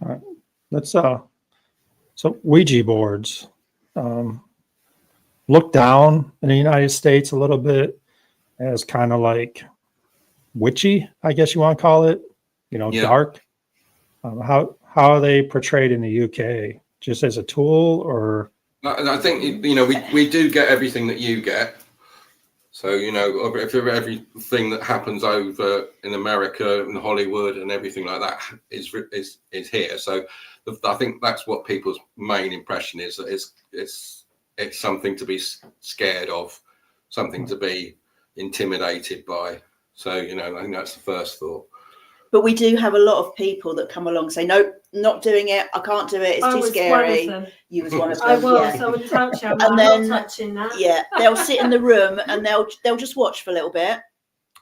All right. Let's so Ouija boards. Look down in the United States a little bit as kind of like witchy, I guess you want to call it. You know, Yeah. Dark. How are they portrayed in the UK? Just as a tool, or? I think, you know, we do get everything that you get. So, you know, everything that happens over in America and Hollywood and everything like that is here. So I think that's what people's main impression is, that it's something to be scared of, something to be intimidated by. So, you know, I think that's the first thought. But we do have a lot of people that come along and say, nope, not doing it. I can't do it. It's too scary. You was one of them. I was. Yeah. I would touch them. And I'm then, not touching that. Yeah, they'll sit in the room and they'll just watch for a little bit,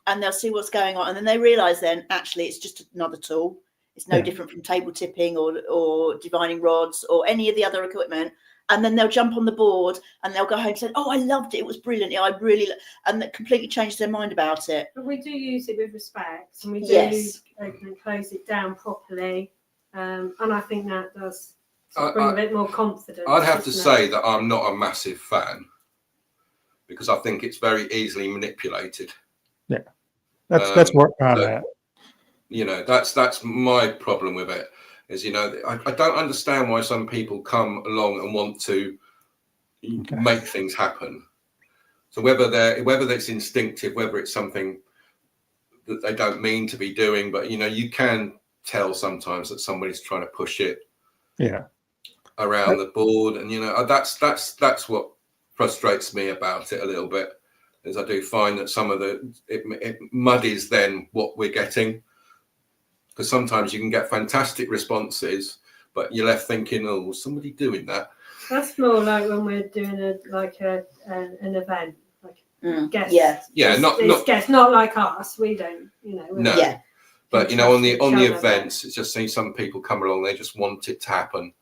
and they'll see what's going on, and then they realise then actually it's just another tool. It's no different from table tipping or divining rods or any of the other equipment. And then they'll jump on the board and they'll go home and say, "Oh, I loved it. It was brilliant. I really," and that completely changes their mind about it. But we do use it with respect, and we do open and close it down properly. And I think that does bring a bit more confidence. I'd have to say that I'm not a massive fan because I think it's very easily manipulated. Yeah, that's work on that. You know, that's my problem with it. Is, you know, I don't understand why some people come along and want to make things happen. So whether it's instinctive, whether it's something that they don't mean to be doing, but you know, you can tell sometimes that somebody's trying to push it around the board, and you know, that's what frustrates me about it a little bit. Is I do find that some of it muddies then what we're getting. Because sometimes you can get fantastic responses, but you're left thinking, "Oh, was somebody doing that?" That's more like when we're doing an event, like guests. Not like us. We don't, you know. No. Yeah. But you know, on the events, it's just seeing some people come along. They just want it to happen.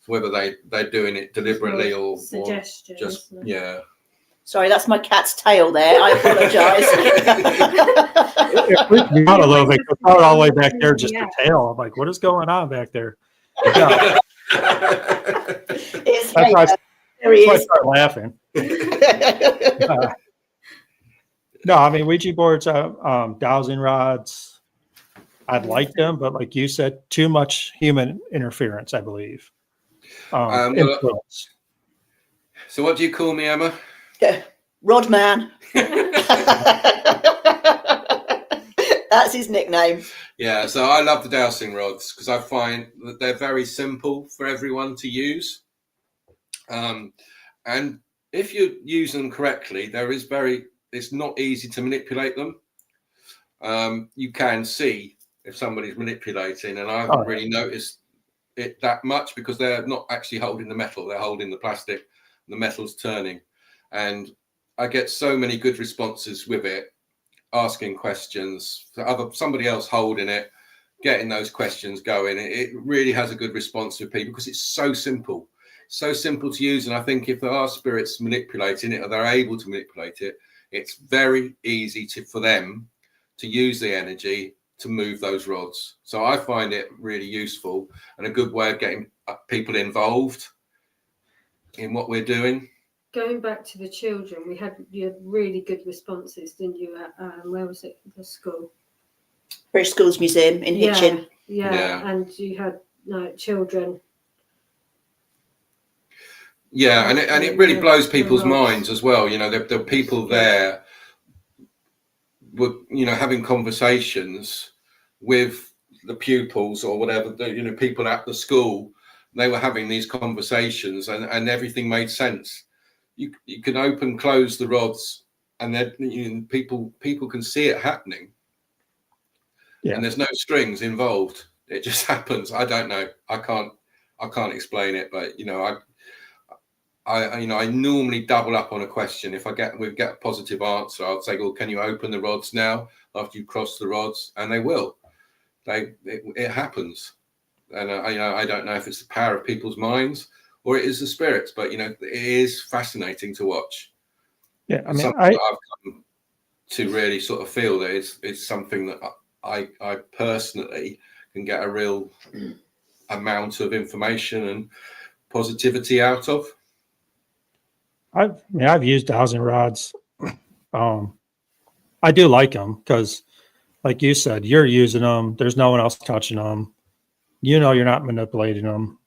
So whether they're doing it deliberately or just Sorry, that's my cat's tail there. I apologise. It freaked me out a little bit. It's not all the way back there, just a tail. I'm like, what is going on back there? Yeah. It's that's why I start laughing. No, I mean, Ouija boards, dowsing rods, I'd like them, but like you said, too much human interference, I believe. Influence. So what do you call me, Emma? Rodman. That's his nickname. Yeah, so I love the dowsing rods because I find that they're very simple for everyone to use. And if you use them correctly, it's not easy to manipulate them. You can see if somebody's manipulating, and I haven't really noticed it that much because they're not actually holding the metal, they're holding the plastic, the metal's turning. And I get so many good responses with it, asking questions, somebody else holding it, getting those questions going. It really has a good response with people because it's so simple to use. And I think if there are spirits manipulating it or they're able to manipulate it, it's very easy for them to use the energy to move those rods. So I find it really useful and a good way of getting people involved in what we're doing. Going back to the children, you had really good responses, didn't you? Where was it? The school, British Schools Museum in Hitchin. Yeah, and you had children. Yeah, and it really blows people's minds as well. You know, there are people there, having conversations with the pupils or whatever. People at the school. They were having these conversations, and everything made sense. You can open, close the rods, and then people can see it happening. Yeah. And there's no strings involved. It just happens. I don't know. I can't explain it, but I normally double up on a question. If we get a positive answer, I'll say, "Well, can you open the rods now?" After you cross the rods, and they will. It happens, and I don't know if it's the power of people's minds or it is the spirits, but it is fascinating to watch. Yeah, I mean, I've come to really sort of feel that it's something that I personally can get a real amount of information and positivity out of. I've used dowsing rods. I do like them because, like you said, you're using them. There's no one else touching them. You're not manipulating them.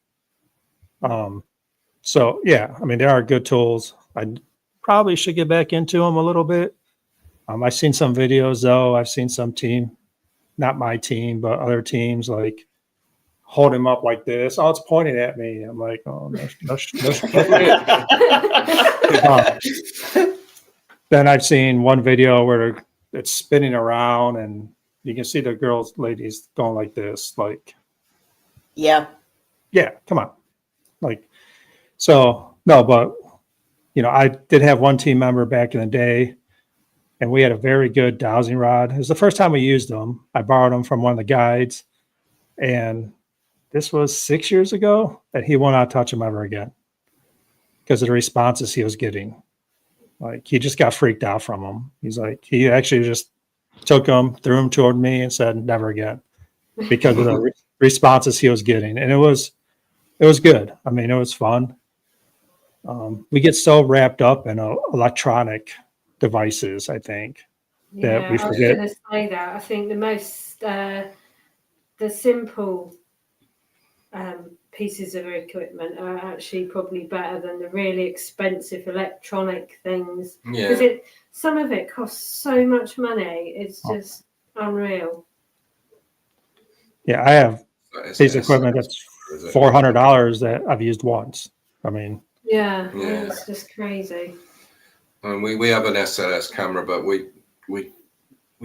So yeah, I mean, they are good tools. I probably should get back into them a little bit. I've seen some videos though. I've seen some team, not my team, but other teams like hold him up like this. Oh, it's pointing at me. I'm like, oh, no. Then I've seen one video where it's spinning around and you can see the girls, ladies going like this, like, Yeah. yeah, come on. Like, so no, but I did have one team member back in the day, and we had a very good dowsing rod. It was the first time we used them. I borrowed them from one of the guides, and this was 6 years ago, and he will not touch them ever again because of the responses he was getting. Like, he just got freaked out from them. He's like, he actually just took them, threw them toward me, and said, never again, because of the responses he was getting. And it was good. I mean, it was fun. We get so wrapped up in electronic devices, I think, that we I was forget. going to say that. I think the most, the simple pieces of equipment are actually probably better than the really expensive electronic things. Because some of it costs so much money. It's just unreal. Yeah, I have piece of equipment that's $400 that I've used once. I mean, yeah, it's just crazy. And we have an SLS camera, but we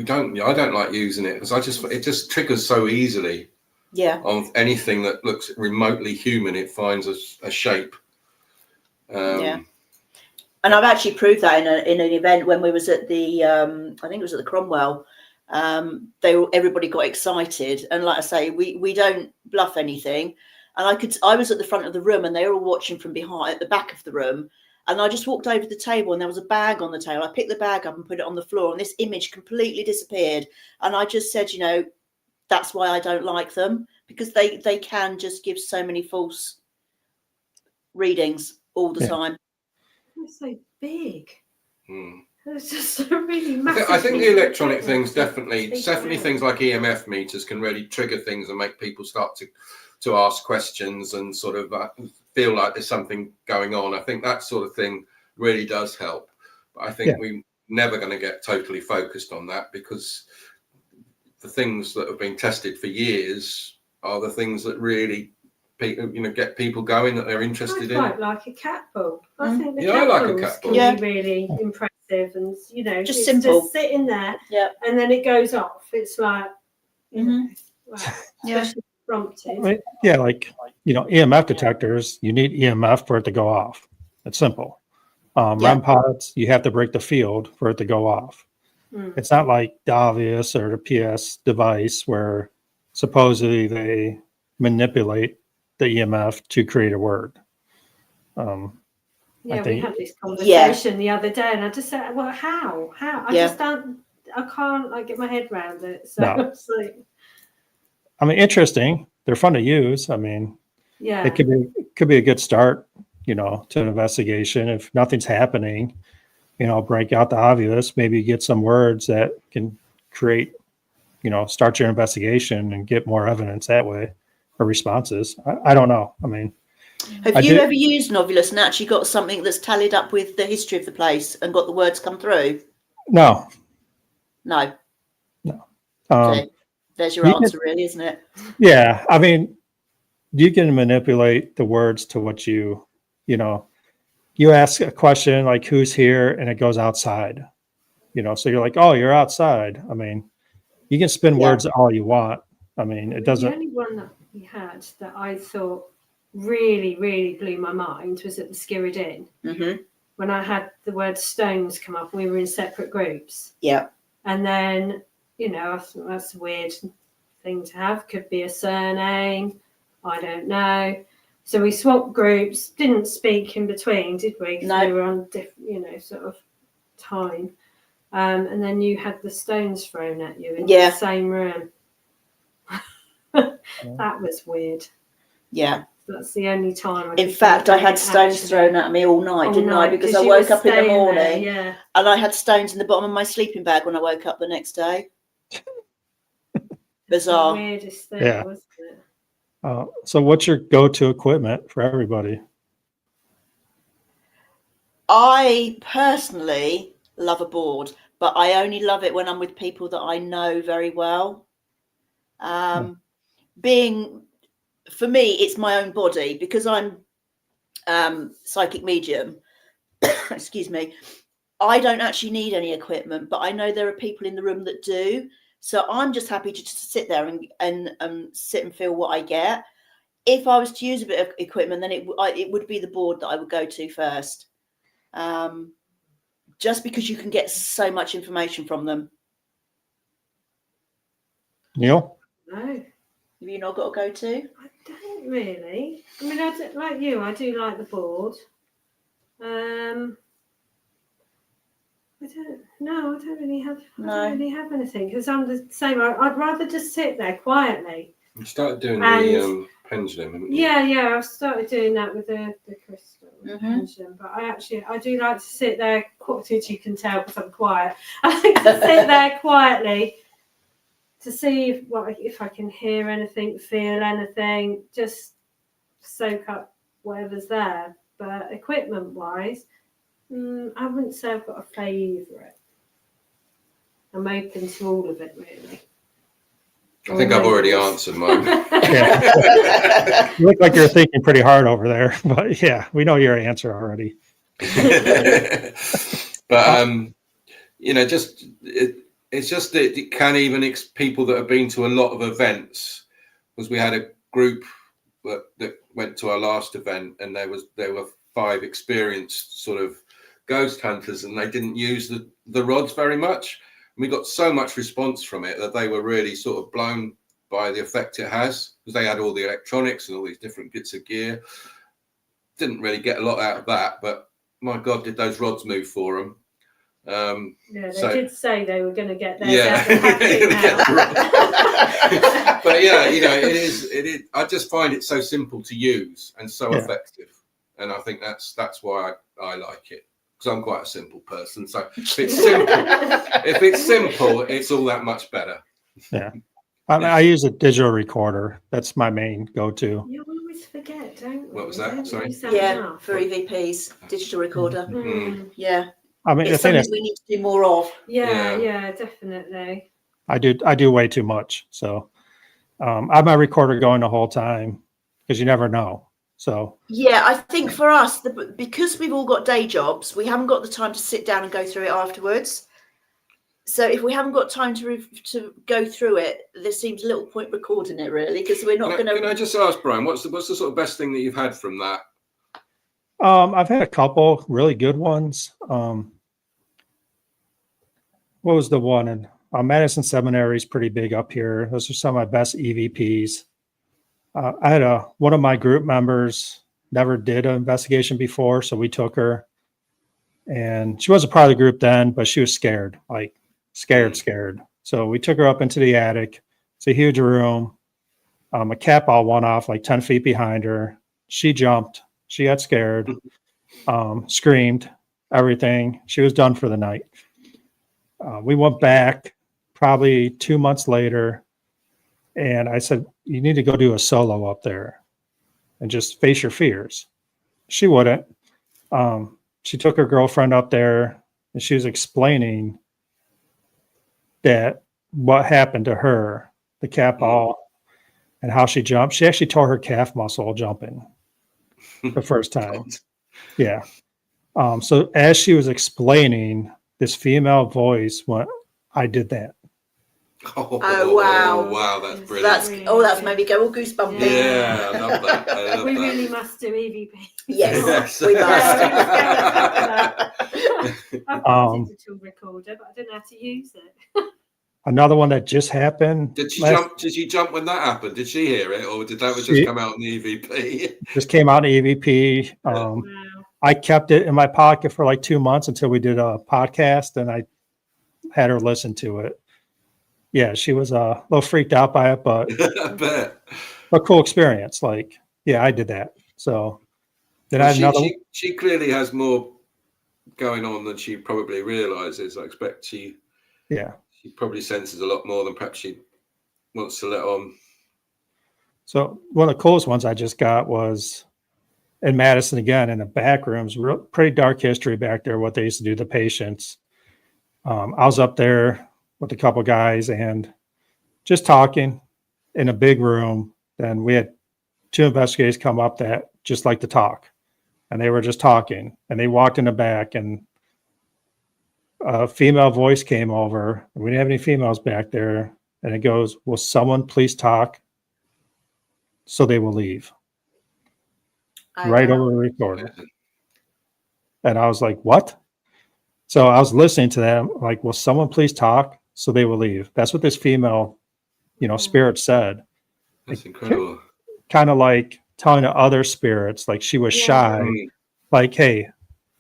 don't. I don't like using it because it just triggers so easily. Yeah. On anything that looks remotely human, it finds a shape. Yeah. And I've actually proved that in an event when we was at the I think it was at the Cromwell. Everybody got excited, and like I say, we don't bluff anything. And I was at the front of the room, and they were all watching from behind at the back of the room. And I just walked over to the table, and there was a bag on the table. I picked the bag up and put it on the floor, and this image completely disappeared. And I just said, that's why I don't like them, because they can just give so many false readings all the time. They're so big. It's just a really massive. I think the electronic things definitely things like EMF meters can really trigger things and make people start to ask questions and sort of feel like there's something going on. I think that sort of thing really does help. But I think we're never going to get totally focused on that, because the things that have been tested for years are the things that really get people going, that they're interested in. I quite like a cat ball. I think the I cat like a balls cat ball. can be really impressive, and just it's simple. just sitting there, and then it goes off. It's like, especially prompted. like EMF detectors. You need EMF for it to go off. It's simple. REM pods, you have to break the field for it to go off. It's not like the obvious or the PS device where supposedly they manipulate the EMF to create a word. We had this conversation the other day, and I just said, well, how? I just can't get my head around it. So it's like, I mean, interesting. They're fun to use. I mean, it could be a good start, to an investigation. If nothing's happening, break out the obvious, maybe get some words that can create, start your investigation and get more evidence that way, or responses. I don't know. I mean, have you ever used Novulus and actually got something that's tallied up with the history of the place and got the words come through? No. Okay. There's your answer, really, isn't it? Yeah. I mean, you can manipulate the words to what you ask a question like, who's here? And it goes outside, so you're like, oh, you're outside. I mean, you can spin words all you want. I mean, it doesn't. The only one that we had that I thought really, really blew my mind was at the Skirrid Inn. When I had the word stones come up, we were in separate groups. Yeah. And then, I thought that's a weird thing to have. Could be a surname. I don't know. So we swapped groups, didn't speak in between, did we? Because we were on different, sort of time. And then you had the stones thrown at you in the same room. That was weird. Yeah. That's the only time. In fact, I had stones thrown at me all night, didn't I? Because I woke up in the morning and I had stones in the bottom of my sleeping bag when I woke up the next day. Bizarre. The weirdest thing, wasn't it? So what's your go-to equipment for everybody? I personally love a board, but I only love it when I'm with people that I know very well. For me, it's my own body, because I'm psychic medium. Excuse me. I don't actually need any equipment, but I know there are people in the room that do. So I'm just happy to just sit there and sit and feel what I get. If I was to use a bit of equipment, then it would be the board that I would go to first. Just because you can get so much information from them. Neil? No, Have you not got a go-to? I don't really. I mean, like you, I do like the board. I don't really have anything, because I'm the same. I'd rather just sit there quietly. You started doing the pendulum, haven't you? Yeah, I've started doing that with the crystal pendulum, but I do like to sit there, which you can tell because I'm quiet. I like to sit there quietly to see if I can hear anything, feel anything, just soak up whatever's there. But equipment-wise, I wouldn't say I've got a favourite. I'm open to all of it, really. I think I've already answered mine. Yeah. You look like you're thinking pretty hard over there, but yeah, we know your answer already. But it's just that it can even people that have been to a lot of events, because we had a group that went to our last event, and there were 5 experienced sort of ghost hunters, and they didn't use the rods very much. We got so much response from it that they were really sort of blown by the effect it has, because they had all the electronics and all these different bits of gear. Didn't really get a lot out of that, but my God, did those rods move for them. They did say they were going to get there. Yeah. But yeah, it is. I just find it so simple to use and so effective, and I think that's why I like it. Because I'm quite a simple person, so if it's simple, it's all that much better. Yeah, I use a digital recorder. That's my main go-to. You always forget, don't you? What was that? Sorry. Yeah, for EVPs, digital recorder. Yeah, I mean, it's something we need to do more of. Yeah, definitely. I do way too much. So I have my recorder going the whole time, because you never know. So yeah, I think for us, because we've all got day jobs, we haven't got the time to sit down and go through it afterwards. So if we haven't got time to go through it, there seems little point recording it, really, because we're not going to. Can I just ask, Brian, what's the sort of best thing that you've had from that? I've had a couple really good ones. What was the one in Madison Seminary is pretty big up here. Those are some of my best EVPs. I had one of my group members never did an investigation before, so we took her, and she wasn't part of the group then, but she was scared, like scared. So we took her up into the attic. It's a huge room. A cat ball went off like 10 feet behind her. She jumped. She got scared, screamed, everything. She was done for the night. We went back probably 2 months later, and I said, you need to go do a solo up there and just face your fears. She wouldn't. She took her girlfriend up there, and she was explaining that what happened to her, the cat ball, and how she jumped. She actually tore her calf muscle jumping the first time. Yeah. So as she was explaining, this female voice went, I did that. Oh wow! Wow, that's brilliant. That's made me go all goosebumpy. Yeah, I love that. We really must do EVP. Yes, we must. I've got a digital recorder, but I don't know how to use it. Another one that just happened. Did she jump? Did she jump when that happened? Did she hear it, or did that just come out in the EVP? Just came out in EVP. Wow. I kept it in my pocket for like 2 months until we did a podcast, and I had her listen to it. Yeah, she was a little freaked out by it, but I bet. a cool experience. Like, yeah, I did that. So then I had another. She clearly has more going on than she probably realizes. I expect she probably senses a lot more than perhaps she wants to let on. So one of the coolest ones I just got was in Madison again, in the back rooms. Pretty dark history back there, what they used to do to the patients. I was up there with a couple guys and just talking in a big room. Then we had 2 investigators come up that just like to talk, and they were just talking, and they walked in the back, and a female voice came over. We didn't have any females back there. And it goes, will someone please talk so they will leave? Right over the recorder. And I was like, what? So I was listening to them, like, will someone please talk so they will leave? That's what this female, spirit said. That's incredible. Kind of like telling the other spirits, like she was shy, like, hey,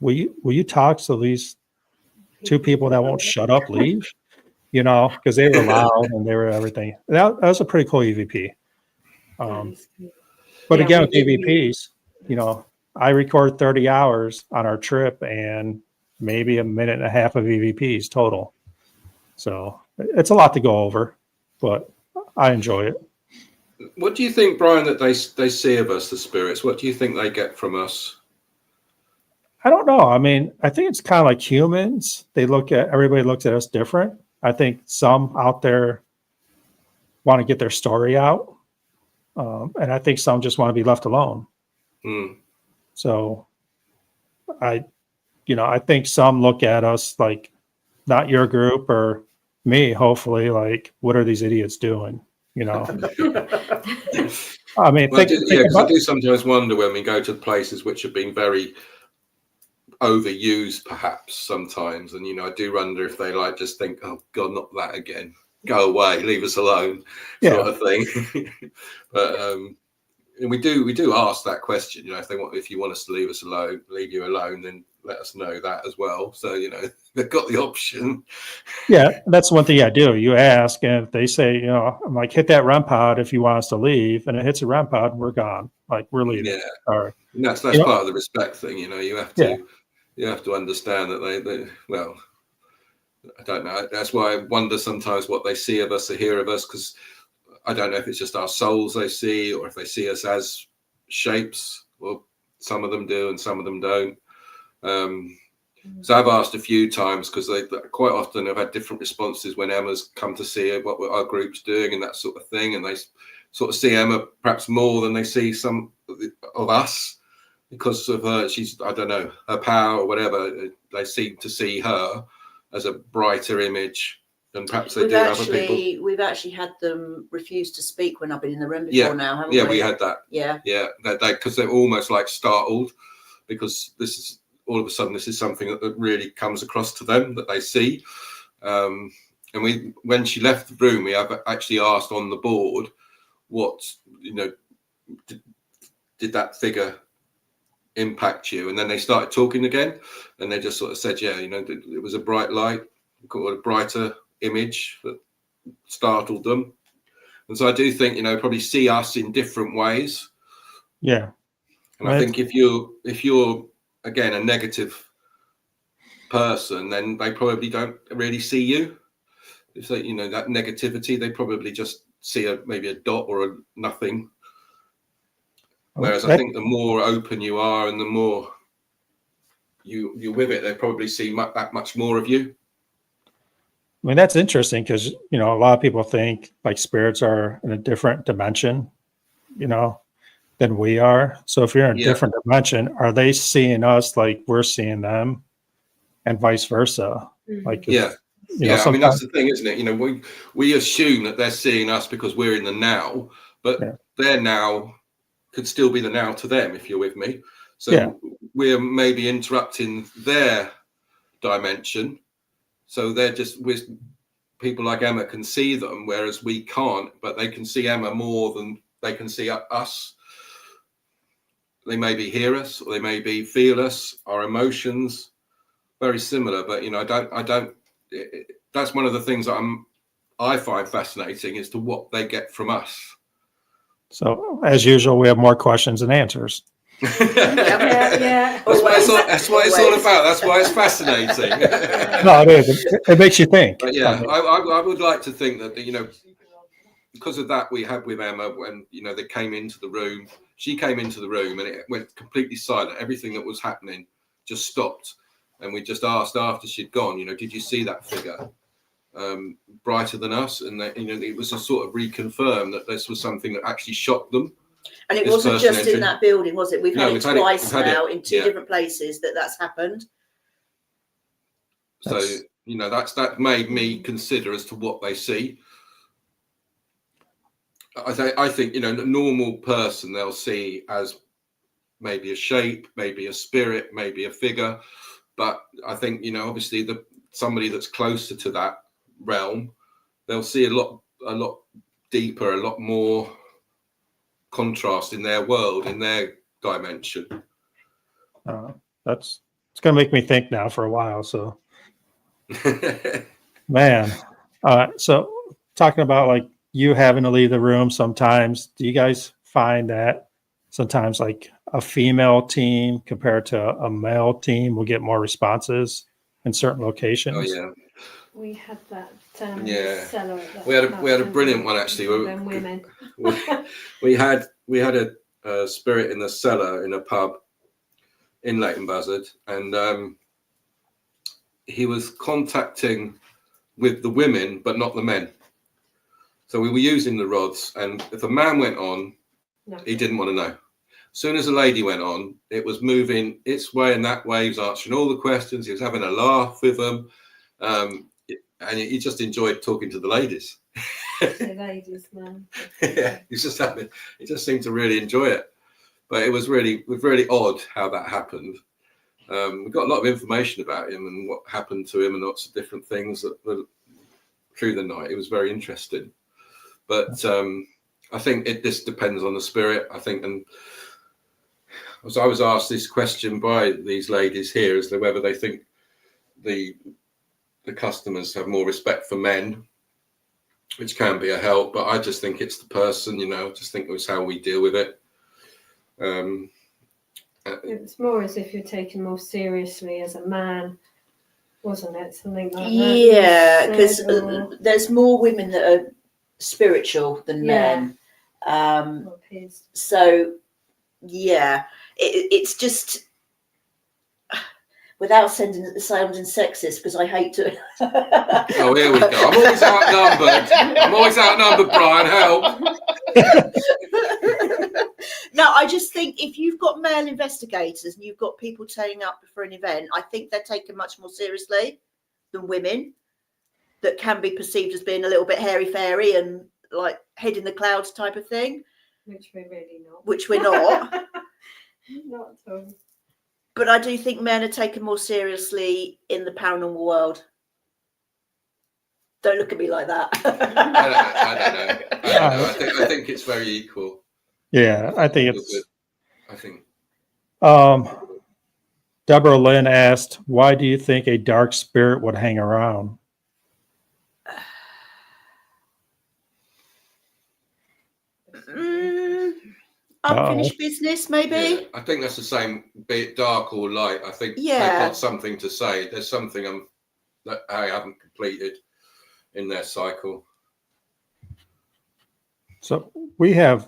will you talk so these two people that won't shut up leave? Because they were loud and they were everything. That was a pretty cool EVP. But again, with EVPs, I record 30 hours on our trip and maybe a minute and a half of EVPs total. So it's a lot to go over, but I enjoy it. What do you think, Brian, that they see of us, the spirits? What do you think they get from us? I don't know. I mean, I think it's kind of like humans. Everybody looks at us different. I think some out there want to get their story out. And I think some just want to be left alone. So I think some look at us like not your group or me, hopefully, like, what are these idiots doing? I mean, I do sometimes wonder when we go to places which have been very overused, perhaps sometimes, and I do wonder if they just think, oh God, not that again. Go away, leave us alone, sort of thing. But and we do ask that question. If you want us to leave you alone, then let us know that as well. So they've got the option. Yeah, that's one thing I do. You ask, and if they say, I'm like, hit that REM pod if you want us to leave, and it hits a REM pod, we're gone. Like, we're leaving. Yeah, all right. And that's part of the respect thing. You have to understand that they well, I don't know. That's why I wonder sometimes what they see of us or hear of us, because I don't know if it's just our souls they see or if they see us as shapes. Well, some of them do and some of them don't. So I've asked a few times, because they quite often have had different responses when Emma's come to see what our group's doing and that sort of thing. And they sort of see Emma perhaps more than they see some of us because of her, I don't know, her power or whatever. They seem to see her as a brighter image than perhaps they do other people. We've actually had them refuse to speak when I've been in the room before now, haven't we? Yeah, we had that. Yeah. Yeah, because they're almost like startled, because this is all of a sudden this is something that really comes across to them that they see. And when she left the room, we have actually asked on the board what, did that figure impact you? And then they started talking again, and they just sort of said, it was a bright light, a brighter image that startled them. And so I do think, probably see us in different ways. Yeah. And I think if you're again a negative person, then they probably don't really see you. If they, that negativity, they probably just see maybe a dot or a nothing. Whereas I think the more open you are and the more you're with it, they probably see that much more of you. I mean, that's interesting because, a lot of people think like spirits are in a different dimension, than we are. So if you're in a different dimension, are they seeing us like we're seeing them and vice versa? Like, I mean, that's the thing, isn't it? We assume that they're seeing us because we're in the now, but their now could still be the now to them, if you're with me. So we're maybe interrupting their dimension. So they're with people like Emma can see them, whereas we can't, but they can see Emma more than they can see us. They maybe hear us, or they maybe feel us, our emotions, very similar. But, I don't, that's one of the things that I find fascinating as to what they get from us. So as usual, we have more questions than answers. Yeah. That's what it's all about. That's why it's fascinating. No, it is. It makes you think. But I would like to think that, because of that we had with Emma when, they came into the room. She came into the room and it went completely silent. Everything that was happening just stopped. And we just asked after she'd gone, did you see that figure brighter than us? And that, it was a sort of reconfirm that this was something that actually shocked them. And it wasn't just in that building, was it? We've had it twice now in two different places that's happened. So You know, that made me consider as to what they see. I think, you know, a normal person they'll see as maybe a shape, maybe a spirit, maybe a figure. But I think, you know, obviously somebody that's closer to that realm, they'll see a lot deeper, a lot more contrast in their world, in their dimension. It's going to make me think now for a while. So, man, so talking about like you having to leave the room sometimes, do you guys find that sometimes like a female team compared to a male team will get more responses in certain locations? Oh yeah, we had that. Cellar we had a brilliant one actually. Women. we had a spirit in the cellar in a pub in Leighton Buzzard, and he was contacting with the women but not the men. So we were using the rods, and if a man went on, he didn't want to know. As soon as a lady went on, it was moving its way and that way. He was answering all the questions. He was having a laugh with them, and he just enjoyed talking to the ladies. The ladies, man. Yeah, he just seemed to really enjoy it. But it was really odd how that happened. We got a lot of information about him and what happened to him and lots of different things through the night. It was very interesting. But I think this depends on the spirit. I think, and as I was asked this question by these ladies here, as to whether they think the customers have more respect for men, which can be a help. But I just think it's the person, you know. I just think it was how we deal with it. It's more as if you're taken more seriously as a man, wasn't it? Something like that. Yeah, because there's more women that are spiritual than men. So, yeah, it's just without sounding sexist, because I hate to. Oh, here we go. I'm always outnumbered, Brian. Help. No, I just think if you've got male investigators and you've got people turning up for an event, I think they're taken much more seriously than women that can be perceived as being a little bit hairy-fairy and like head in the clouds type of thing. Which we're really not. Which we're not. Not at all. But I do think men are taken more seriously in the paranormal world. Don't look at me like that. I don't know. I think it's very equal. Yeah, I think it's. I think. Deborah Lynn asked, "Why do you think a dark spirit would hang around?" Unfinished business, maybe. Yeah, I think that's the same, be it dark or light. I think they've got something to say. There's something that I haven't completed in their cycle. So we have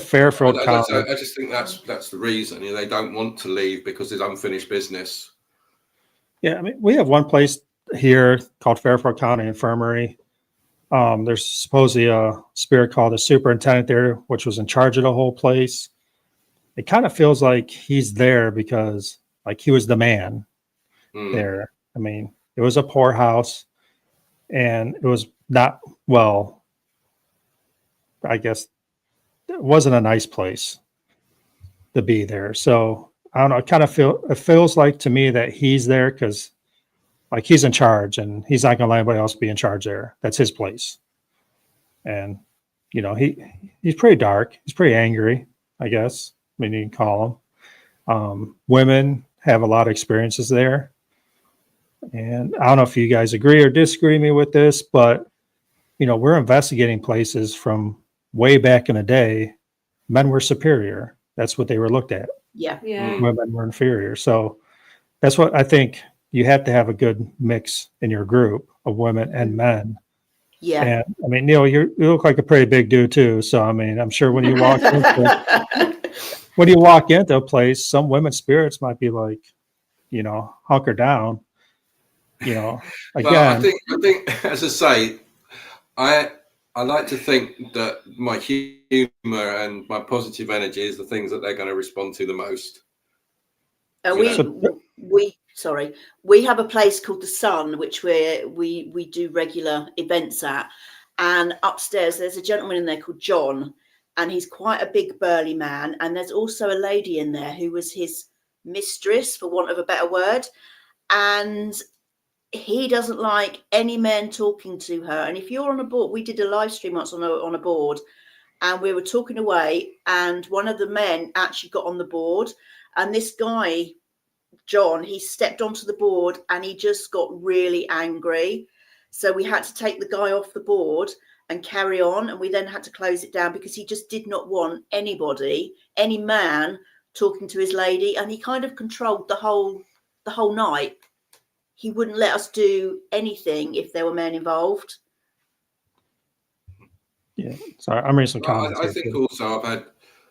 Fairfield County. I just think that's the reason. You know, they don't want to leave because there's unfinished business. Yeah, I mean, we have one place here called Fairfield County Infirmary. There's supposedly a spirit called the superintendent there, which was in charge of the whole place. It kind of feels like he's there because, like, he was the man there. I mean, it was a poorhouse, and it was not well. I guess it wasn't a nice place to be there. So I don't know. It feels like to me that he's there because, like, he's in charge, and he's not going to let anybody else be in charge there. That's his place. And, you know, he's pretty dark. He's pretty angry, I guess. I mean, you can call him. Women have a lot of experiences there. And I don't know if you guys agree or disagree with this, but, you know, we're investigating places from way back in the day. Men were superior. That's what they were looked at. Yeah. Women were inferior. So that's what I think. You have to have a good mix in your group of women and men. Yeah. And I mean, Neil, you look like a pretty big dude too. So I mean, I'm sure when you walk into a place, some women's spirits might be like, you know, hunker down. You know, again. Well, I think, as I say, I like to think that my humor and my positive energy is the things that they're going to respond to the most. sorry, we have a place called the Sun, which we do regular events at. And upstairs, there's a gentleman in there called John, and he's quite a big burly man. And there's also a lady in there who was his mistress, for want of a better word. And he doesn't like any men talking to her. And if you're on a board, we did a live stream once on a board, and we were talking away, and one of the men actually got on the board, and this guy, John, he stepped onto the board and he just got really angry. So we had to take the guy off the board and carry on, and we then had to close it down because he just did not want anybody, any man, talking to his lady, and he kind of controlled the whole night. He wouldn't let us do anything if there were men involved. Yeah, sorry, I'm reading some Well, comments. I think also I've had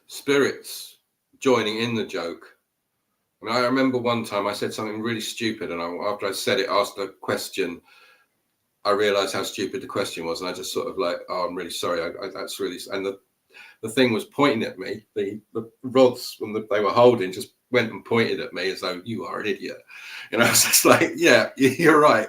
spirits joining in the joke. I mean, I remember one time I said something really stupid, and after I said it, asked a question, I realised how stupid the question was, and I just sort of like, oh, I'm really sorry. That's really, and the thing was pointing at me. The rods they were holding just went and pointed at me as though you are an idiot. And I was just like, yeah, you're right.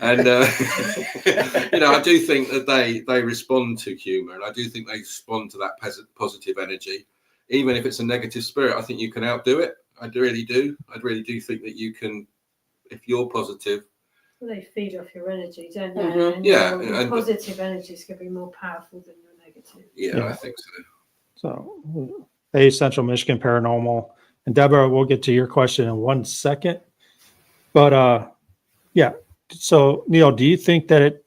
And I do think that they respond to humour, and I do think they respond to that positive energy, even if it's a negative spirit. I think you can outdo it. I really do. I really do think that you can, if you're positive. Well, they feed off your energy, don't they? Mm-hmm. And your positive energy is going to be more powerful than your negative. Yeah, I think so. So, hey, Central Michigan Paranormal. And Deborah, we'll get to your question in 1 second. But yeah, so Neil, do you think that it,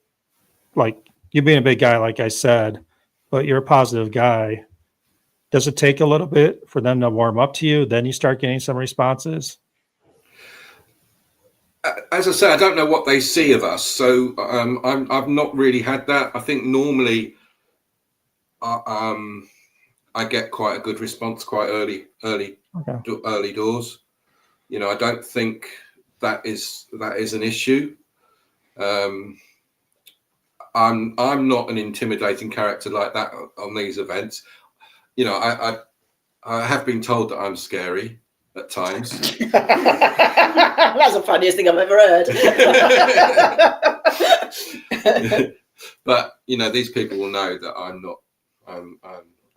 like, you being a big guy, like I said, but you're a positive guy, does it take a little bit for them to warm up to you? Then you start getting some responses? As I say, I don't know what they see of us, so I've not really had that. I think normally I get quite a good response quite early doors. I don't think that is an issue. I'm not an intimidating character like that on these events. I have been told that I'm scary at times. That's the funniest thing I've ever heard. But these people will know that I'm not. I'm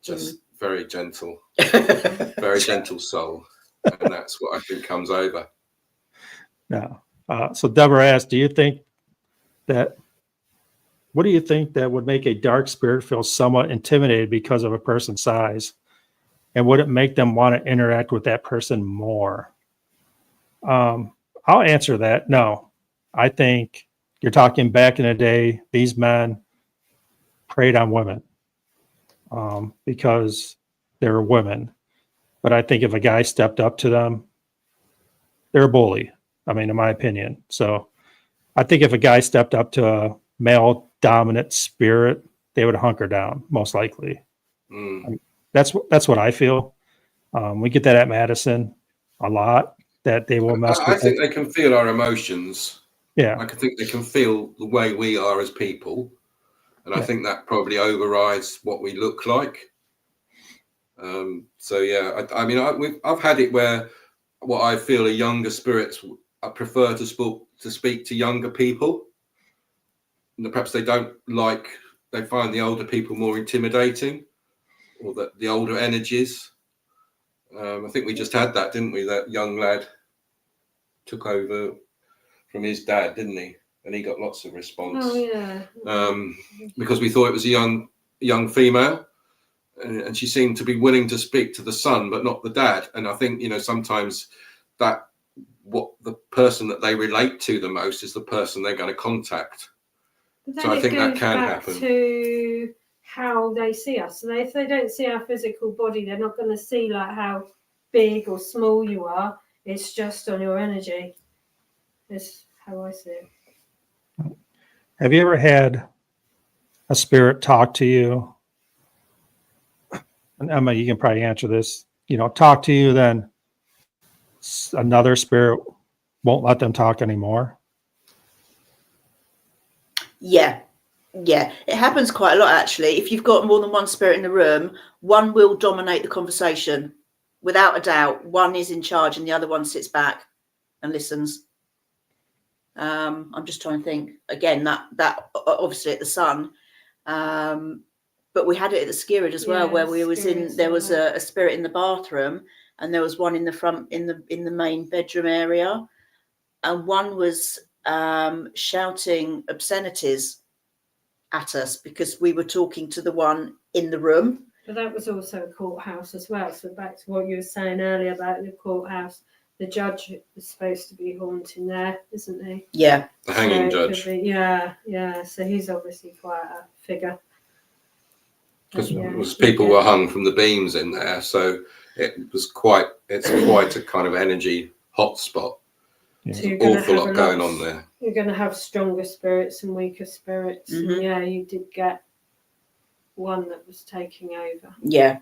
just very gentle, very gentle soul, and that's what I think comes over. No. So Deborah asked, what do you think that would make a dark spirit feel somewhat intimidated because of a person's size? And would it make them want to interact with that person more? I'll answer that. No. I think you're talking back in the day, these men preyed on women because they were women. But I think if a guy stepped up to them, they're a bully. I mean, in my opinion. So I think if a guy stepped up to a male dominant spirit, they would hunker down, most likely. That's what I feel. We get that at Madison a lot, that they will mess with. I think they can feel our emotions. Yeah. I think they can feel the way we are as people. And I think that probably overrides what we look like. So, yeah, I've had it where what I feel are younger spirits, I prefer to speak to younger people. And perhaps they find the older people more intimidating, or the older energies. I think we just had that, didn't we? That young lad took over from his dad, didn't he? And he got lots of response. Oh, yeah. Because we thought it was a young female, and she seemed to be willing to speak to the son, but not the dad. And I think, sometimes that what the person that they relate to the most is the person they're going to contact. So I think that can happen. To how they see us. So if they don't see our physical body, they're not going to see like how big or small you are. It's just on your energy. That's how I see it. Have you ever had a spirit talk to you? And Emma, you can probably answer this. Talk to you, then another spirit won't let them talk anymore? Yeah. It happens quite a lot, actually. If you've got more than one spirit in the room, one will dominate the conversation. Without a doubt, one is in charge and the other one sits back and listens. I'm just trying to think again, that obviously at the Sun, but we had it at the Skirrid as well, where we was in, there was a spirit in the bathroom, and there was one in the front, in the main bedroom area, and one was shouting obscenities at us because we were talking to the one in the room. But that was also a courthouse as well. So back to what you were saying earlier about the courthouse, the judge is supposed to be haunting there, isn't he? Yeah. The hanging judge. Yeah. So he's obviously quite a figure. Because people were hung from the beams in there, so it's quite a kind of energy hotspot. There's an awful lot going on there. You're going to have stronger spirits and weaker spirits. Mm-hmm. And yeah, you did get one that was taking over. Yeah,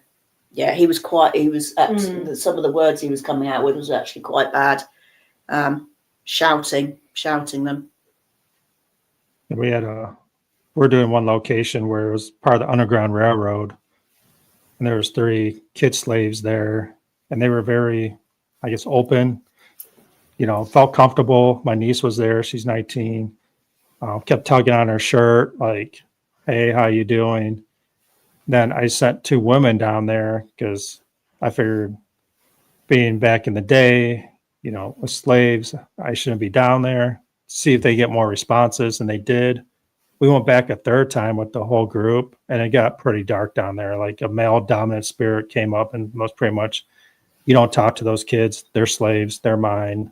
he was some of the words he was coming out with was actually quite bad. Shouting them. We're doing one location where it was part of the Underground Railroad, and there was 3 kid slaves there, and they were very, I guess, open, felt comfortable. My niece was there. She's 19. Kept tugging on her shirt, like, hey, how you doing? Then I sent 2 women down there because I figured, being back in the day, with slaves, I shouldn't be down there. See if they get more responses, and they did. We went back a 3rd time with the whole group, and it got pretty dark down there. Like a male dominant spirit came up, and was pretty much, you don't talk to those kids. They're slaves. They're mine.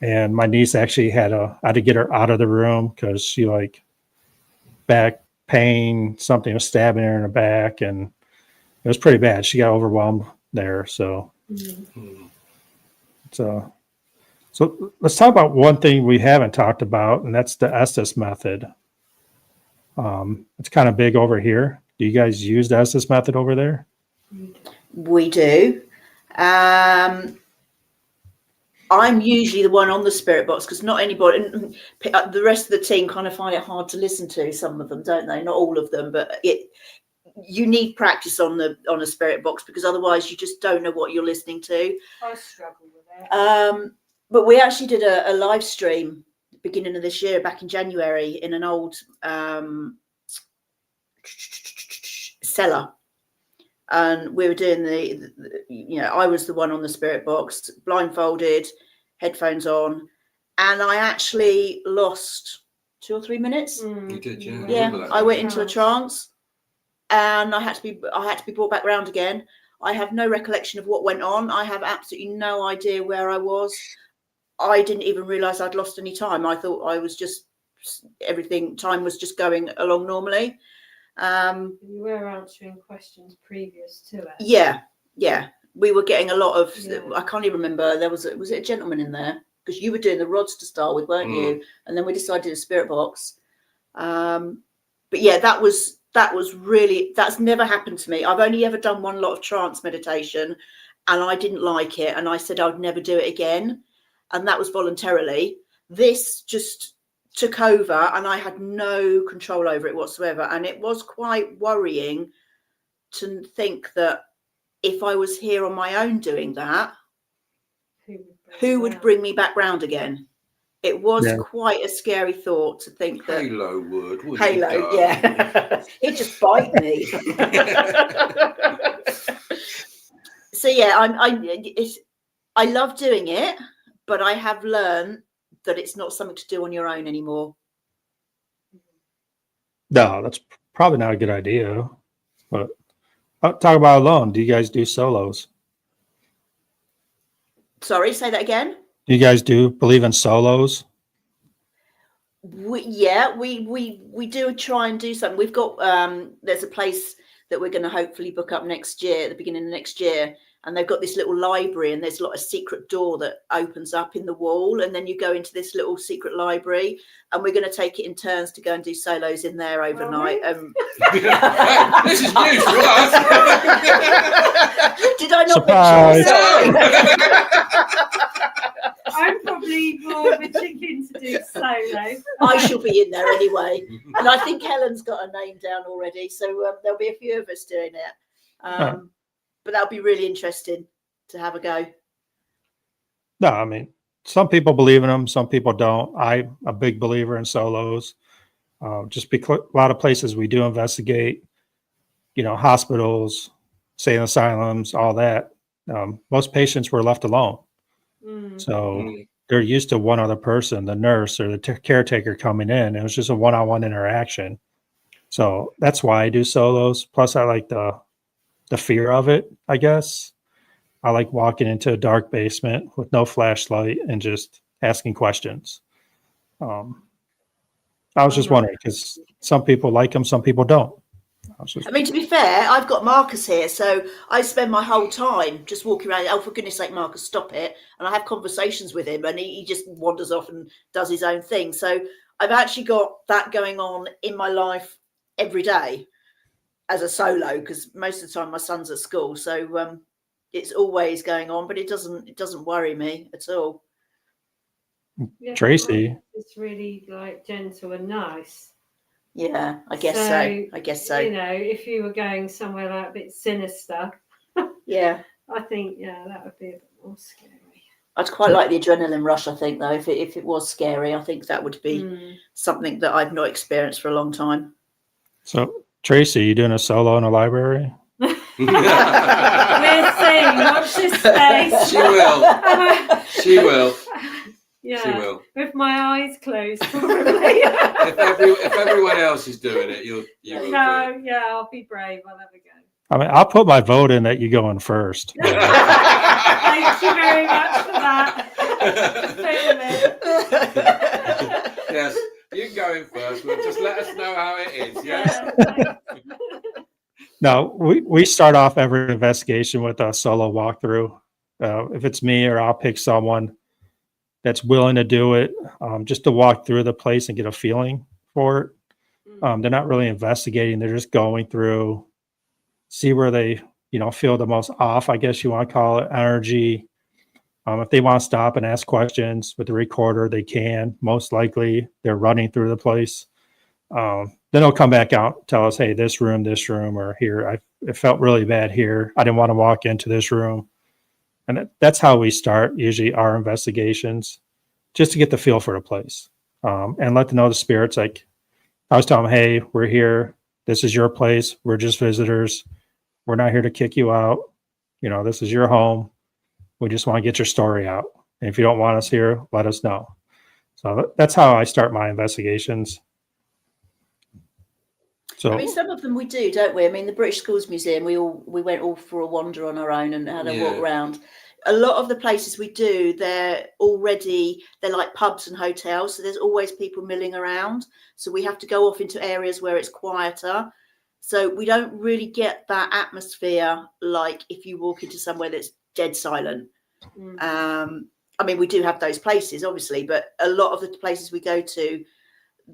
And my niece actually I had to get her out of the room because she back pain, something was stabbing her in the back, and it was pretty bad. She got overwhelmed there. So, so let's talk about one thing we haven't talked about, and that's the Estes method. It's kind of big over here. Do you guys use the Estes method over there? We do. I'm usually the one on the spirit box because not anybody, the rest of the team kind of find it hard to listen to. Some of them, don't they? Not all of them, but you need practice on a spirit box because otherwise you just don't know what you're listening to. I struggle with it. But we actually did a live stream beginning of this year, back in January, in an old cellar. And we were doing I was the one on the spirit box, blindfolded, headphones on, and I actually lost 2 or 3 minutes. You did, yeah. Yeah, I went into a trance, and I had to be brought back round again. I have no recollection of what went on. I have absolutely no idea where I was. I didn't even realise I'd lost any time. I thought I was just time was just going along normally. You were answering questions previous to it. Yeah. We were getting a lot of. I can't even remember. Was it a gentleman in there? Because you were doing the rods to start with, weren't you? And then we decided a spirit box. But yeah, that was really, that's never happened to me. I've only ever done one lot of trance meditation, and I didn't like it, and I said I'd never do it again, and that was voluntarily. This just took over, and I had no control over it whatsoever, and it was quite worrying to think that if I was here on my own doing that, who would bring me back round again? It was quite a scary thought to think that Halo would, wouldn't Halo, yeah. He'd just bite me. So yeah, I love doing it, but I have learned that it's not something to do on your own anymore. No, that's probably not a good idea. But talk about alone. Do you guys do solos? Sorry, say that again. Do you guys believe in solos? We do try and do something. We've got there's a place that we're going to hopefully book up next year, at the beginning of next year, and they've got this little library, and there's a lot of secret door that opens up in the wall, and then you go into this little secret library, and we're going to take it in turns to go and do solos in there overnight. This is news for us. Did I not Surprise. mention? I'm probably more of a chicken to do solo. I shall be in there anyway, and I think Helen's got her name down already, so there'll be a few of us doing it. But that'll be really interesting to have a go. No, I mean, some people believe in them, some people don't. I'm a big believer in solos. Just because a lot of places we do investigate, hospitals, sane asylums, all that. Most patients were left alone. So they're used to one other person, the nurse or the caretaker coming in. It was just a one-on-one interaction. So that's why I do solos. Plus, I like the fear of it, I guess. I like walking into a dark basement with no flashlight and just asking questions. I was just wondering, because some people like them, some people don't. I mean, to be fair, I've got Marcus here, so I spend my whole time just walking around. Oh, for goodness sake, Marcus, stop it. And I have conversations with him, and he just wanders off and does his own thing. So I've actually got that going on in my life every day as a solo, because most of the time my son's at school. So it's always going on, but it doesn't worry me at all. Yeah, Tracy. It's really like gentle and nice. Yeah, I guess so. If you were going somewhere like a bit sinister, yeah, I think that would be a bit more scary. I'd quite like the adrenaline rush. I think though, if it was scary, I think that would be something that I've not experienced for a long time. So Tracy, you doing a solo in a library? We're seeing. Watch this space. She will. She will. Yeah, she will. With my eyes closed, probably. if everyone else is doing it, you will. No, yeah, I'll be brave. I'll have a go. I mean, I'll put my vote in that you go in first. Thank you very much for that. Yes, you can go in first. But just let us know how it is. Yes. No, we start off every investigation with a solo walkthrough. If it's me, or I'll pick someone that's willing to do it, just to walk through the place and get a feeling for it. They're not really investigating; they're just going through, see where they, feel the most off, I guess you want to call it, energy. If they want to stop and ask questions with the recorder, they can. Most likely, they're running through the place. Then they'll come back out, tell us, hey, this room, or here, it felt really bad here. I didn't want to walk into this room. And that's how we start usually our investigations, just to get the feel for the place, and let them know the spirits. Like I was telling them, hey, we're here. This is your place. We're just visitors. We're not here to kick you out. This is your home. We just want to get your story out. And if you don't want us here, let us know. So that's how I start my investigations. So, I mean, some of them we do, don't we? I mean, the British Schools Museum, we went all for a wander on our own and had a walk around. A lot of the places we do, they're like pubs and hotels. So there's always people milling around. So we have to go off into areas where it's quieter. So we don't really get that atmosphere like if you walk into somewhere that's dead silent. I mean, we do have those places, obviously, but a lot of the places we go to,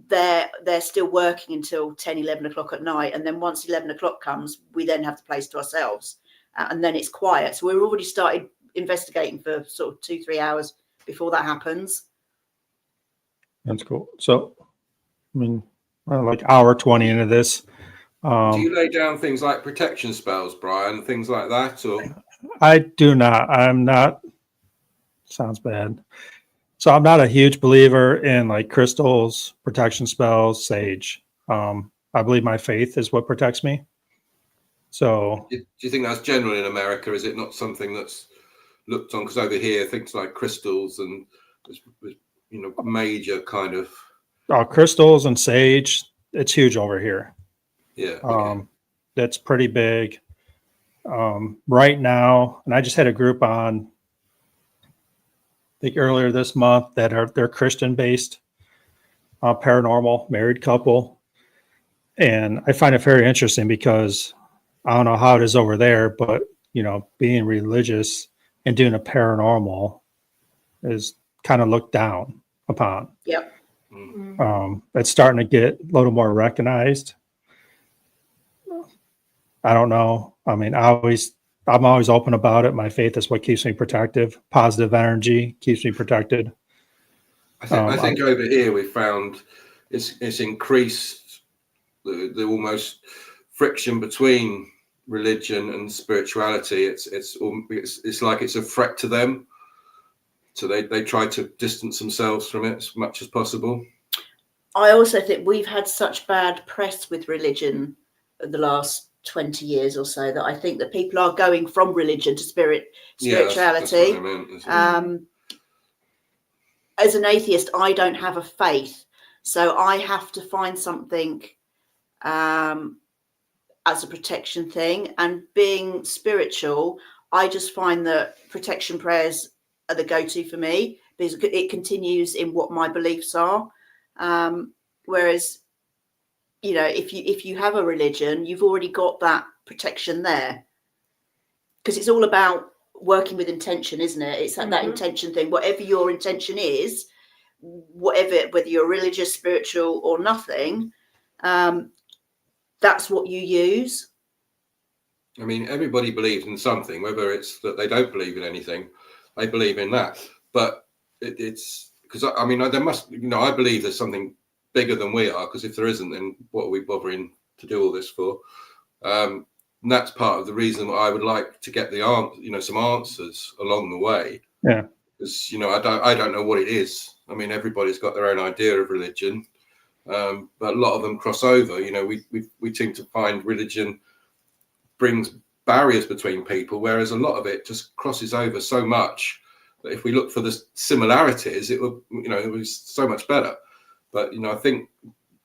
they're still working until 10, 11 o'clock at night. And then once 11 o'clock comes, we then have the place to ourselves. And then it's quiet. So we've already started investigating for sort of 2-3 hours before that happens. That's cool. So, I mean, like hour 20 into this. Do you lay down things like protection spells, Brian, things like that? Or I do not. I'm not. Sounds bad. So I'm not a huge believer in like crystals, protection spells, sage. I believe my faith is what protects me. So do you think that's general in America? Is it not something that's looked on? Because over here, things like crystals and major kind of crystals and sage, it's huge over here. Yeah. Okay. That's pretty big. Right now, and I just had a group on, I think earlier this month, they're Christian based, paranormal married couple. And I find it very interesting because I don't know how it is over there, but being religious and doing a paranormal is kind of looked down upon. Yep. It's starting to get a little more recognized. I don't know. I mean, I'm always open about it. My faith is what keeps me protective. Positive energy keeps me protected. I think over here we found it's increased the almost friction between religion and spirituality. It's like it's a threat to them. So they try to distance themselves from it as much as possible. I also think we've had such bad press with religion in the last 20 years or so that I think that people are going from religion to spirituality. Yeah, that's what I meant. As an atheist, I don't have a faith, so I have to find something as a protection thing. And being spiritual, I just find that protection prayers are the go-to for me because it continues in what my beliefs are. Whereas, you know, if you have a religion, you've already got that protection there, because it's all about working with intention, isn't it? It's that intention thing. Whatever your intention is, whether you're religious, spiritual, or nothing, that's what you use. I mean, everybody believes in something, whether it's that they don't believe in anything, they believe in that. But it's because I mean, there must, you know, I believe there's something bigger than we are, because if there isn't, then what are we bothering to do all this for? And that's part of the reason why I would like to get some answers along the way. Yeah. Because, you know, I don't know what it is. I mean, everybody's got their own idea of religion, but a lot of them cross over. You know, we seem to find religion brings barriers between people, whereas a lot of it just crosses over so much that if we look for the similarities, it would, you know, it was so much better. But, you know, I think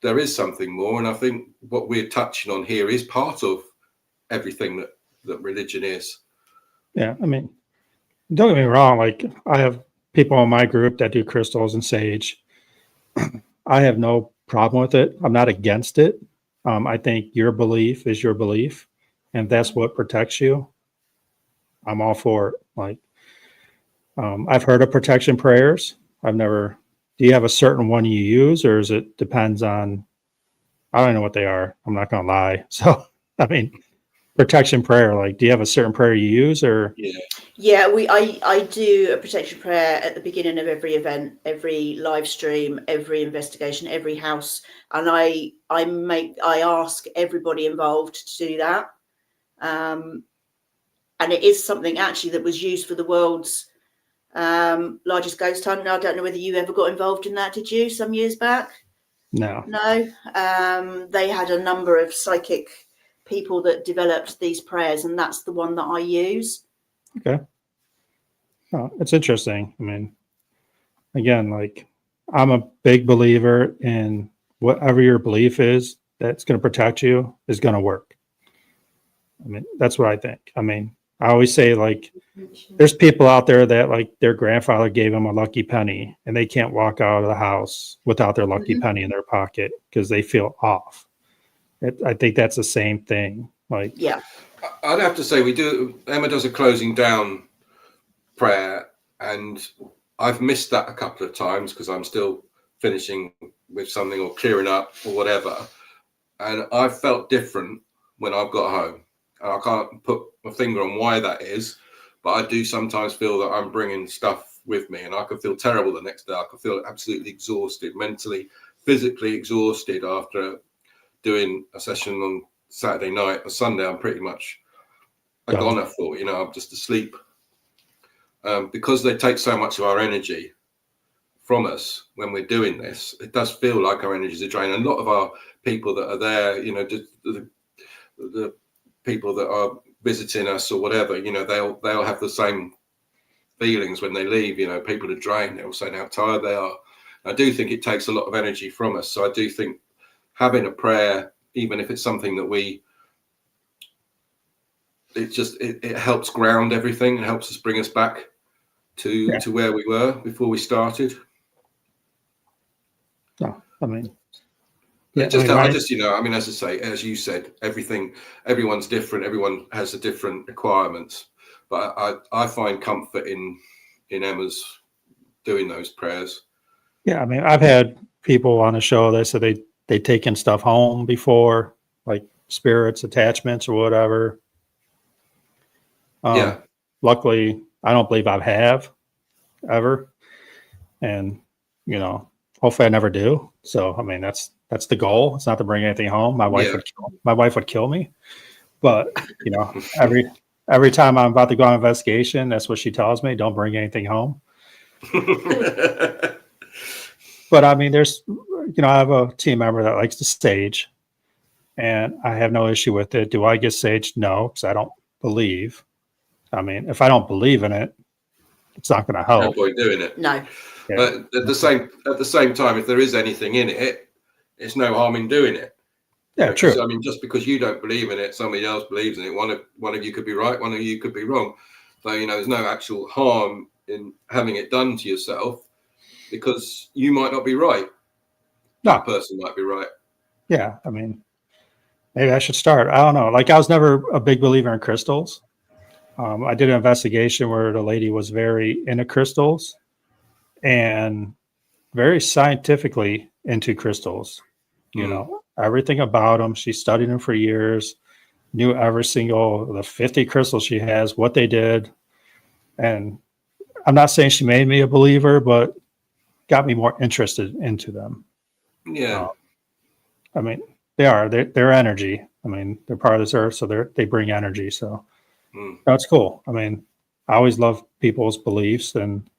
there is something more, and I think what we're touching on here is part of everything that religion is. Yeah, I mean, don't get me wrong. Like, I have people in my group that do crystals and sage. I have no problem with it. I'm not against it. I think your belief is your belief, and that's what protects you. I'm all for it. Like, I've heard of protection prayers. Do you have a certain one you use, or is it depends on, I don't know what they are. I'm not going to lie. So, I mean, protection prayer, like, do you have a certain prayer you use, or? Yeah, I do a protection prayer at the beginning of every event, every live stream, every investigation, every house. And I ask everybody involved to do that. And it is something actually that was used for the world's largest ghost hunt. I don't know whether you ever got involved in that. Did you, some years back? No. They had a number of psychic people that developed these prayers, and that's the one that I use. Okay. Oh, it's interesting. I mean, again, like, I'm a big believer in whatever your belief is that's going to protect you is going to work. I mean, that's what I think. I mean, I always say, like, there's people out there that, like, their grandfather gave them a lucky penny and they can't walk out of the house without their lucky penny in their pocket because they feel off. I think that's the same thing. Like, yeah, I'd have to say Emma does a closing down prayer, and I've missed that a couple of times because I'm still finishing with something or clearing up or whatever. And I've felt different when I've got home. And I can't put my finger on why that is, but I do sometimes feel that I'm bringing stuff with me, and I can feel terrible the next day. I can feel absolutely exhausted, mentally, physically exhausted after doing a session on Saturday night or Sunday. I'm pretty much a goner for, you know, I'm just asleep. Because they take so much of our energy from us when we're doing this, it does feel like our energies are drained. And a lot of our people that are there, you know, the people that are visiting us or whatever, you know, they'll have the same feelings when they leave. You know, people are drained. They're all saying how tired they are. I do think it takes a lot of energy from us. So I do think having a prayer, even if it's something that it helps ground everything and helps us bring us back to where we were before we started. No, I mean, I just, you know, I mean, as I say, as you said, everyone's different. Everyone has a different requirements, but I find comfort in Emma's doing those prayers. Yeah, I mean, I've had people on the show that said they taken stuff home before, like spirits, attachments, or whatever. Luckily, I don't believe I have ever, and, you know, hopefully I never do. So, I mean, that's the goal. It's not to bring anything home. My wife would kill me. But, you know, every time I'm about to go on investigation, that's what she tells me. Don't bring anything home. But I mean, there's, I have a team member that likes to stage, and I have no issue with it. Do I get saged? No, because I don't believe. I mean, if I don't believe in it, it's not going to help. No point doing it. No. Yeah. But at the same time, if there is anything in it, it's no harm in doing it. Yeah, true. I mean, just because you don't believe in it, somebody else believes in it. One of you could be right, one of you could be wrong. So there's no actual harm in having it done to yourself, because you might not be right. No. That person might be right. Yeah, I mean, maybe I should start. I don't know. Like, I was never a big believer in crystals. I did an investigation where the lady was very into crystals and very scientifically into crystals. Everything about them. She studied them for years, knew every single the 50 crystals she has, what they did. And I'm not saying she made me a believer, but got me more interested into them. Yeah. I mean, they're energy. I mean, they're part of this earth, so they bring energy. So that's cool. I mean, I always love people's beliefs, and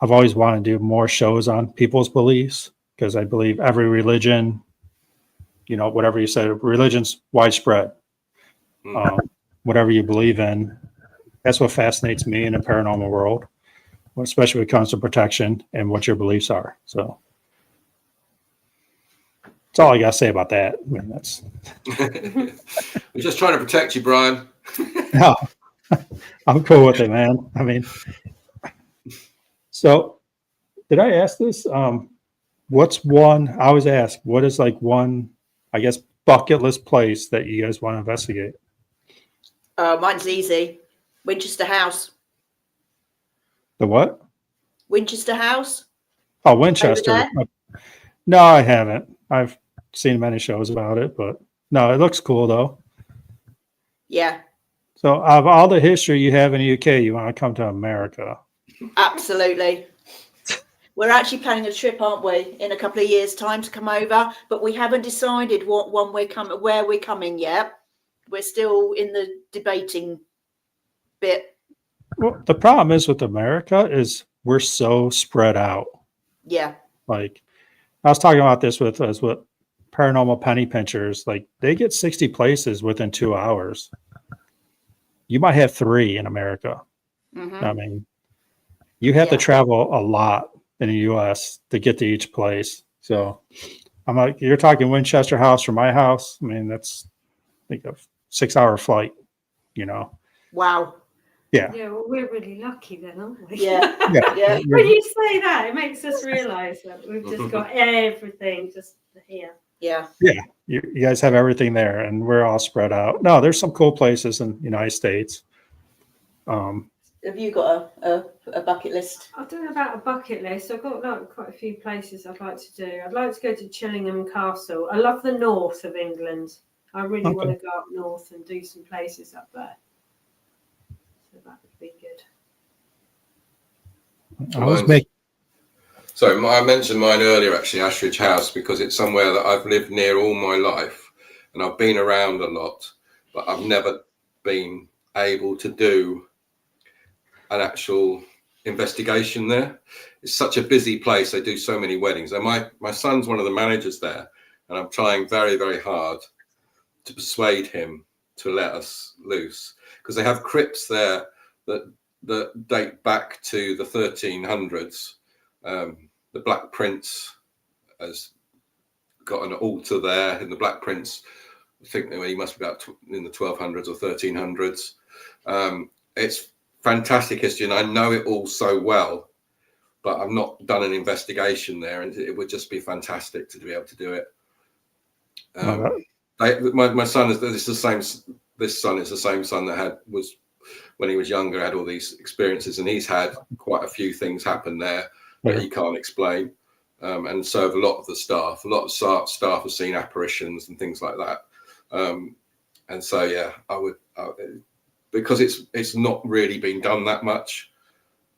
I've always wanted to do more shows on people's beliefs, because I believe every religion, whatever you said, religion's widespread. Whatever you believe in, that's what fascinates me in the paranormal world, especially when it comes to protection and what your beliefs are. So that's all I got to say about that. I mean, that's. We're just trying to protect you, Brian. No, I'm cool with it, man. I mean, so did I ask this? What's one? I always ask, what is like one, I guess, bucket list place that you guys want to investigate? Mine's easy. Winchester House. The what? Winchester House. Oh, Winchester. No, I haven't. I've seen many shows about it, but no, it looks cool though. Yeah. So, of all the history you have in the UK, you want to come to America? Absolutely. We're actually planning a trip, aren't we, in a couple of years' time to come over, but we haven't decided where we're coming yet. We're still in the debating bit. Well, the problem is with America is we're so spread out. Yeah. Like, I was talking about this with paranormal penny pinchers. Like, they get 60 places within 2 hours. You might have 3 in America. Mm-hmm. I mean, you have to travel a lot in the U.S. to get to each place. So I'm like, you're talking Winchester House from my house. I mean, that's like a 6-hour flight, Wow. Yeah. Yeah, well, we're really lucky then, aren't we? Yeah. Yeah. When you say that, it makes us realise that we've just got everything just here. Yeah. Yeah. You guys have everything there, and we're all spread out. No, there's some cool places in the United States. Have you got a bucket list? I don't know about a bucket list. I've got quite a few places I'd like to do. I'd like to go to Chillingham Castle. I love the north of England. I really want to go up north and do some places up there. So that would be good. So I mentioned mine earlier, actually, Ashridge House, because it's somewhere that I've lived near all my life, and I've been around a lot, but I've never been able to do an actual investigation there. It's such a busy place. They do so many weddings. And my son's one of the managers there, and I'm trying very, very hard to persuade him to let us loose, because they have crypts there that date back to the 1300s. The Black Prince has got an altar there, and the Black Prince, I think he must be about in the 1200s or 1300s. It's fantastic history, and I know it all so well, but I've not done an investigation there, and it would just be fantastic to be able to do it. My son is the same. This son is the same son that was when he was younger, had all these experiences, and he's had quite a few things happen there that he can't explain. And so have a lot of the staff. A lot of staff have seen apparitions and things like that. And so, yeah, I would, because it's not really been done that much.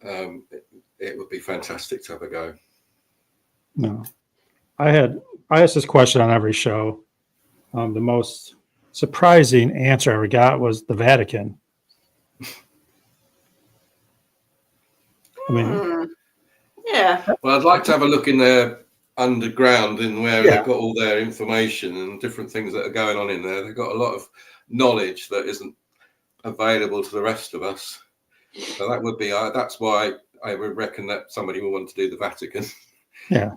It would be fantastic to have a go. No, I asked this question on every show. The most surprising answer I ever got was the Vatican. I mean, Yeah. Well, I'd like to have a look in there underground in where Yeah. they've got all their information and different things that are going on in there. They've got a lot of knowledge that isn't available to the rest of us. So that would be, that's why I would reckon that somebody will want to do the Vatican. Yeah.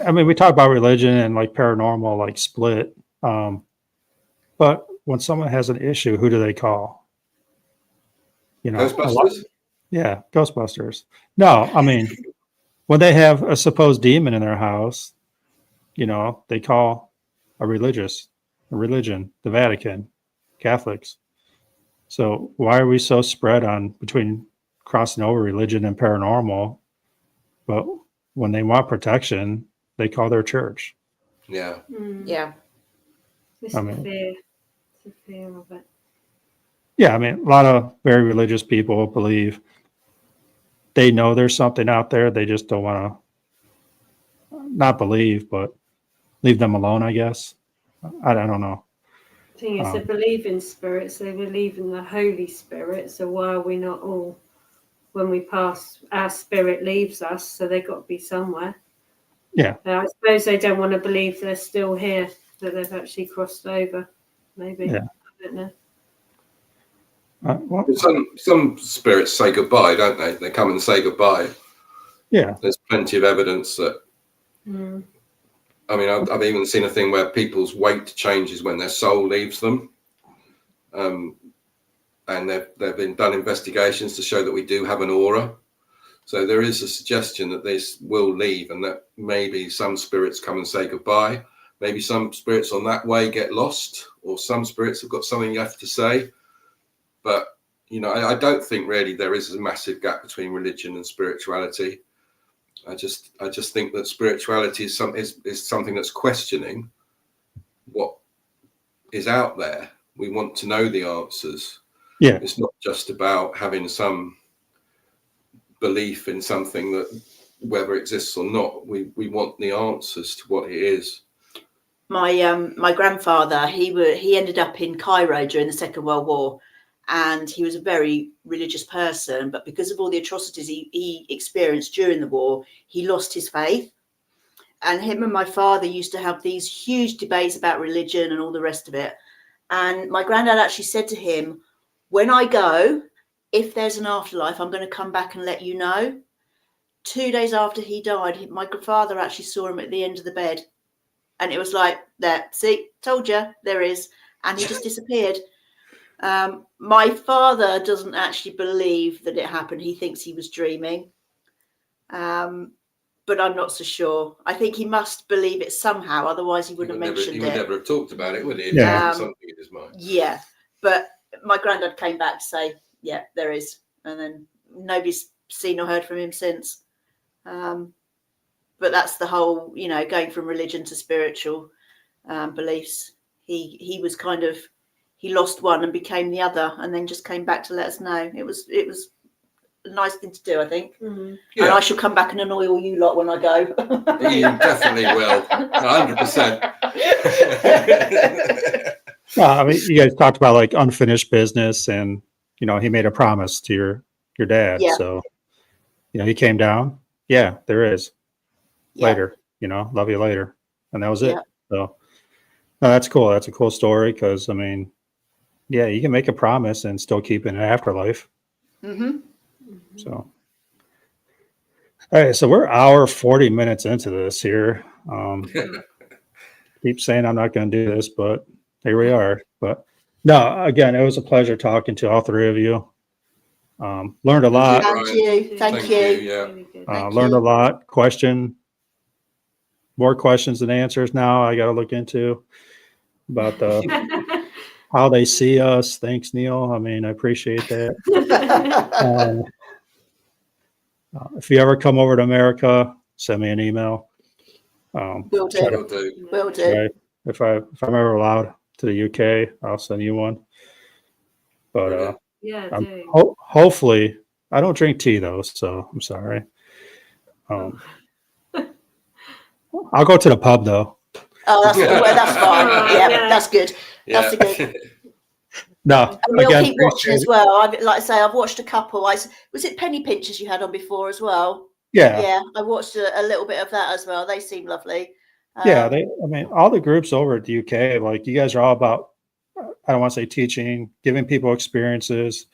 I mean, we talk about religion and like paranormal, like split. But when someone has an issue, who do they call? You know, Ghostbusters? yeah, Ghostbusters. No, I mean, when they have a supposed demon in their house, you know, they call a religion, the Vatican, Catholics. So why are we so spread on between crossing over religion and paranormal? But when they want protection, they call their church. Yeah. Yeah. It's I a mean- fear. It's a fear of it. Yeah, I mean, a lot of very religious people believe they know there's something out there. They just don't want to not believe, but leave them alone, I guess. I don't know. The thing is, they believe in spirits, they believe in the Holy Spirit. So why are we not all, when we pass, our spirit leaves us, so they've got to be somewhere. Yeah. I suppose they don't want to believe they're still here, that they've actually crossed over, maybe. Yeah. I don't know. Well, Some spirits say goodbye, don't they? They come and say goodbye. yeah. There's plenty of evidence that. Mm. I mean, I've even seen a thing where people's weight changes when their soul leaves them, and they've been done investigations to show that we do have an aura. So there is a suggestion that this will leave, and that maybe some spirits come and say goodbye. Maybe some spirits on that way get lost, or some spirits have got something left to say. But, you know, I don't think really there is a massive gap between religion and spirituality. I just think that spirituality is something that's questioning what is out there. We want to know the answers. Yeah. It's not just about having some belief in something that whether it exists or not. We want the answers to what it is. My grandfather, he ended up in Cairo during the Second World War, and he was a very religious person, but because of all the atrocities he experienced during the war, he lost his faith. And him and my father used to have these huge debates about religion and all the rest of it. And my granddad actually said to him, when I go, if there's an afterlife, I'm going to come back and let you know. 2 days after he died, my father actually saw him at the end of the bed. And it was like, there, see, told you, there is. And he just disappeared. My father doesn't actually believe that it happened. He thinks he was dreaming. But I'm not so sure. I think he must believe it somehow. Otherwise, he wouldn't have mentioned it. He would never have talked about it, would he? Yeah. Something in his mind. Yeah. But my granddad came back to say, yeah, there is. And then nobody's seen or heard from him since. But that's the whole, you know, going from religion to spiritual beliefs. He was kind of, he lost one and became the other, and then just came back to let us know. It was a nice thing to do, I think. Mm. Yeah. And I shall come back and annoy all you lot when I go. You definitely will. 100%. I mean, you guys talked about like unfinished business, and you know, he made a promise to your dad. Yeah. So, you know, he came down. Yeah, there is. Yeah. Later, you know, love you later, and that was it. Yeah. So, no, that's cool. That's a cool story because I mean, yeah, you can make a promise and still keep it in an afterlife. Mm-hmm. So, all right, so we're hour 40 minutes into this here. Keep saying I'm not going to do this, but here we are. But no, again, it was a pleasure talking to all three of you. Learned a lot. Thank you. Thank you. Yeah. Really good. Learned a lot. More questions than answers now. I got to look into about how they see us. Thanks, Neil. I mean, I appreciate that. If you ever come over to America, send me an email. Will try do. Will do. Will do. Right. If I'm ever allowed to the UK, I'll send you one. But Yeah, I'm do. hopefully I don't drink tea though, so I'm sorry. I'll go to the pub though. Oh, that's fine. Yeah, that's good. Yeah. That's a good. No, And we'll again, keep watching as well. Like I say, I've watched a couple. Was it penny pinchers you had on before as well? Yeah. I watched a little bit of that as well. They seem lovely. Yeah, I mean, all the groups over at the UK, like you guys are all about, I don't want to say teaching, giving people experiences.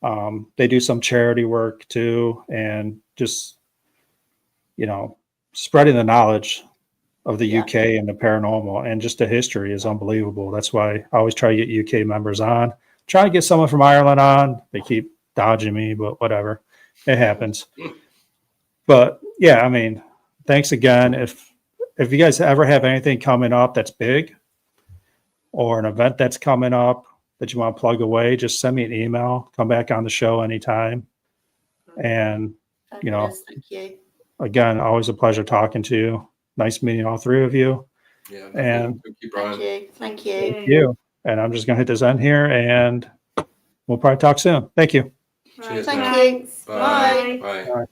They do some charity work too, and just, spreading the knowledge of the UK and the paranormal, and just the history is unbelievable. That's why I always try to get UK members on. Try to get someone from Ireland on. They keep dodging me, but whatever, it happens. But yeah, I mean, thanks again. If you guys ever have anything coming up that's big, or an event that's coming up that you want to plug away, just send me an email. Come back on the show anytime. And Fabulous. Thank you. Again, always a pleasure talking to you. Nice meeting all three of you. Yeah. And thank you, Brian. Thank you. Thank you. And I'm just going to hit this end here, and we'll probably talk soon. Thank you. Cheers. Thank you. Bye. Bye. Bye.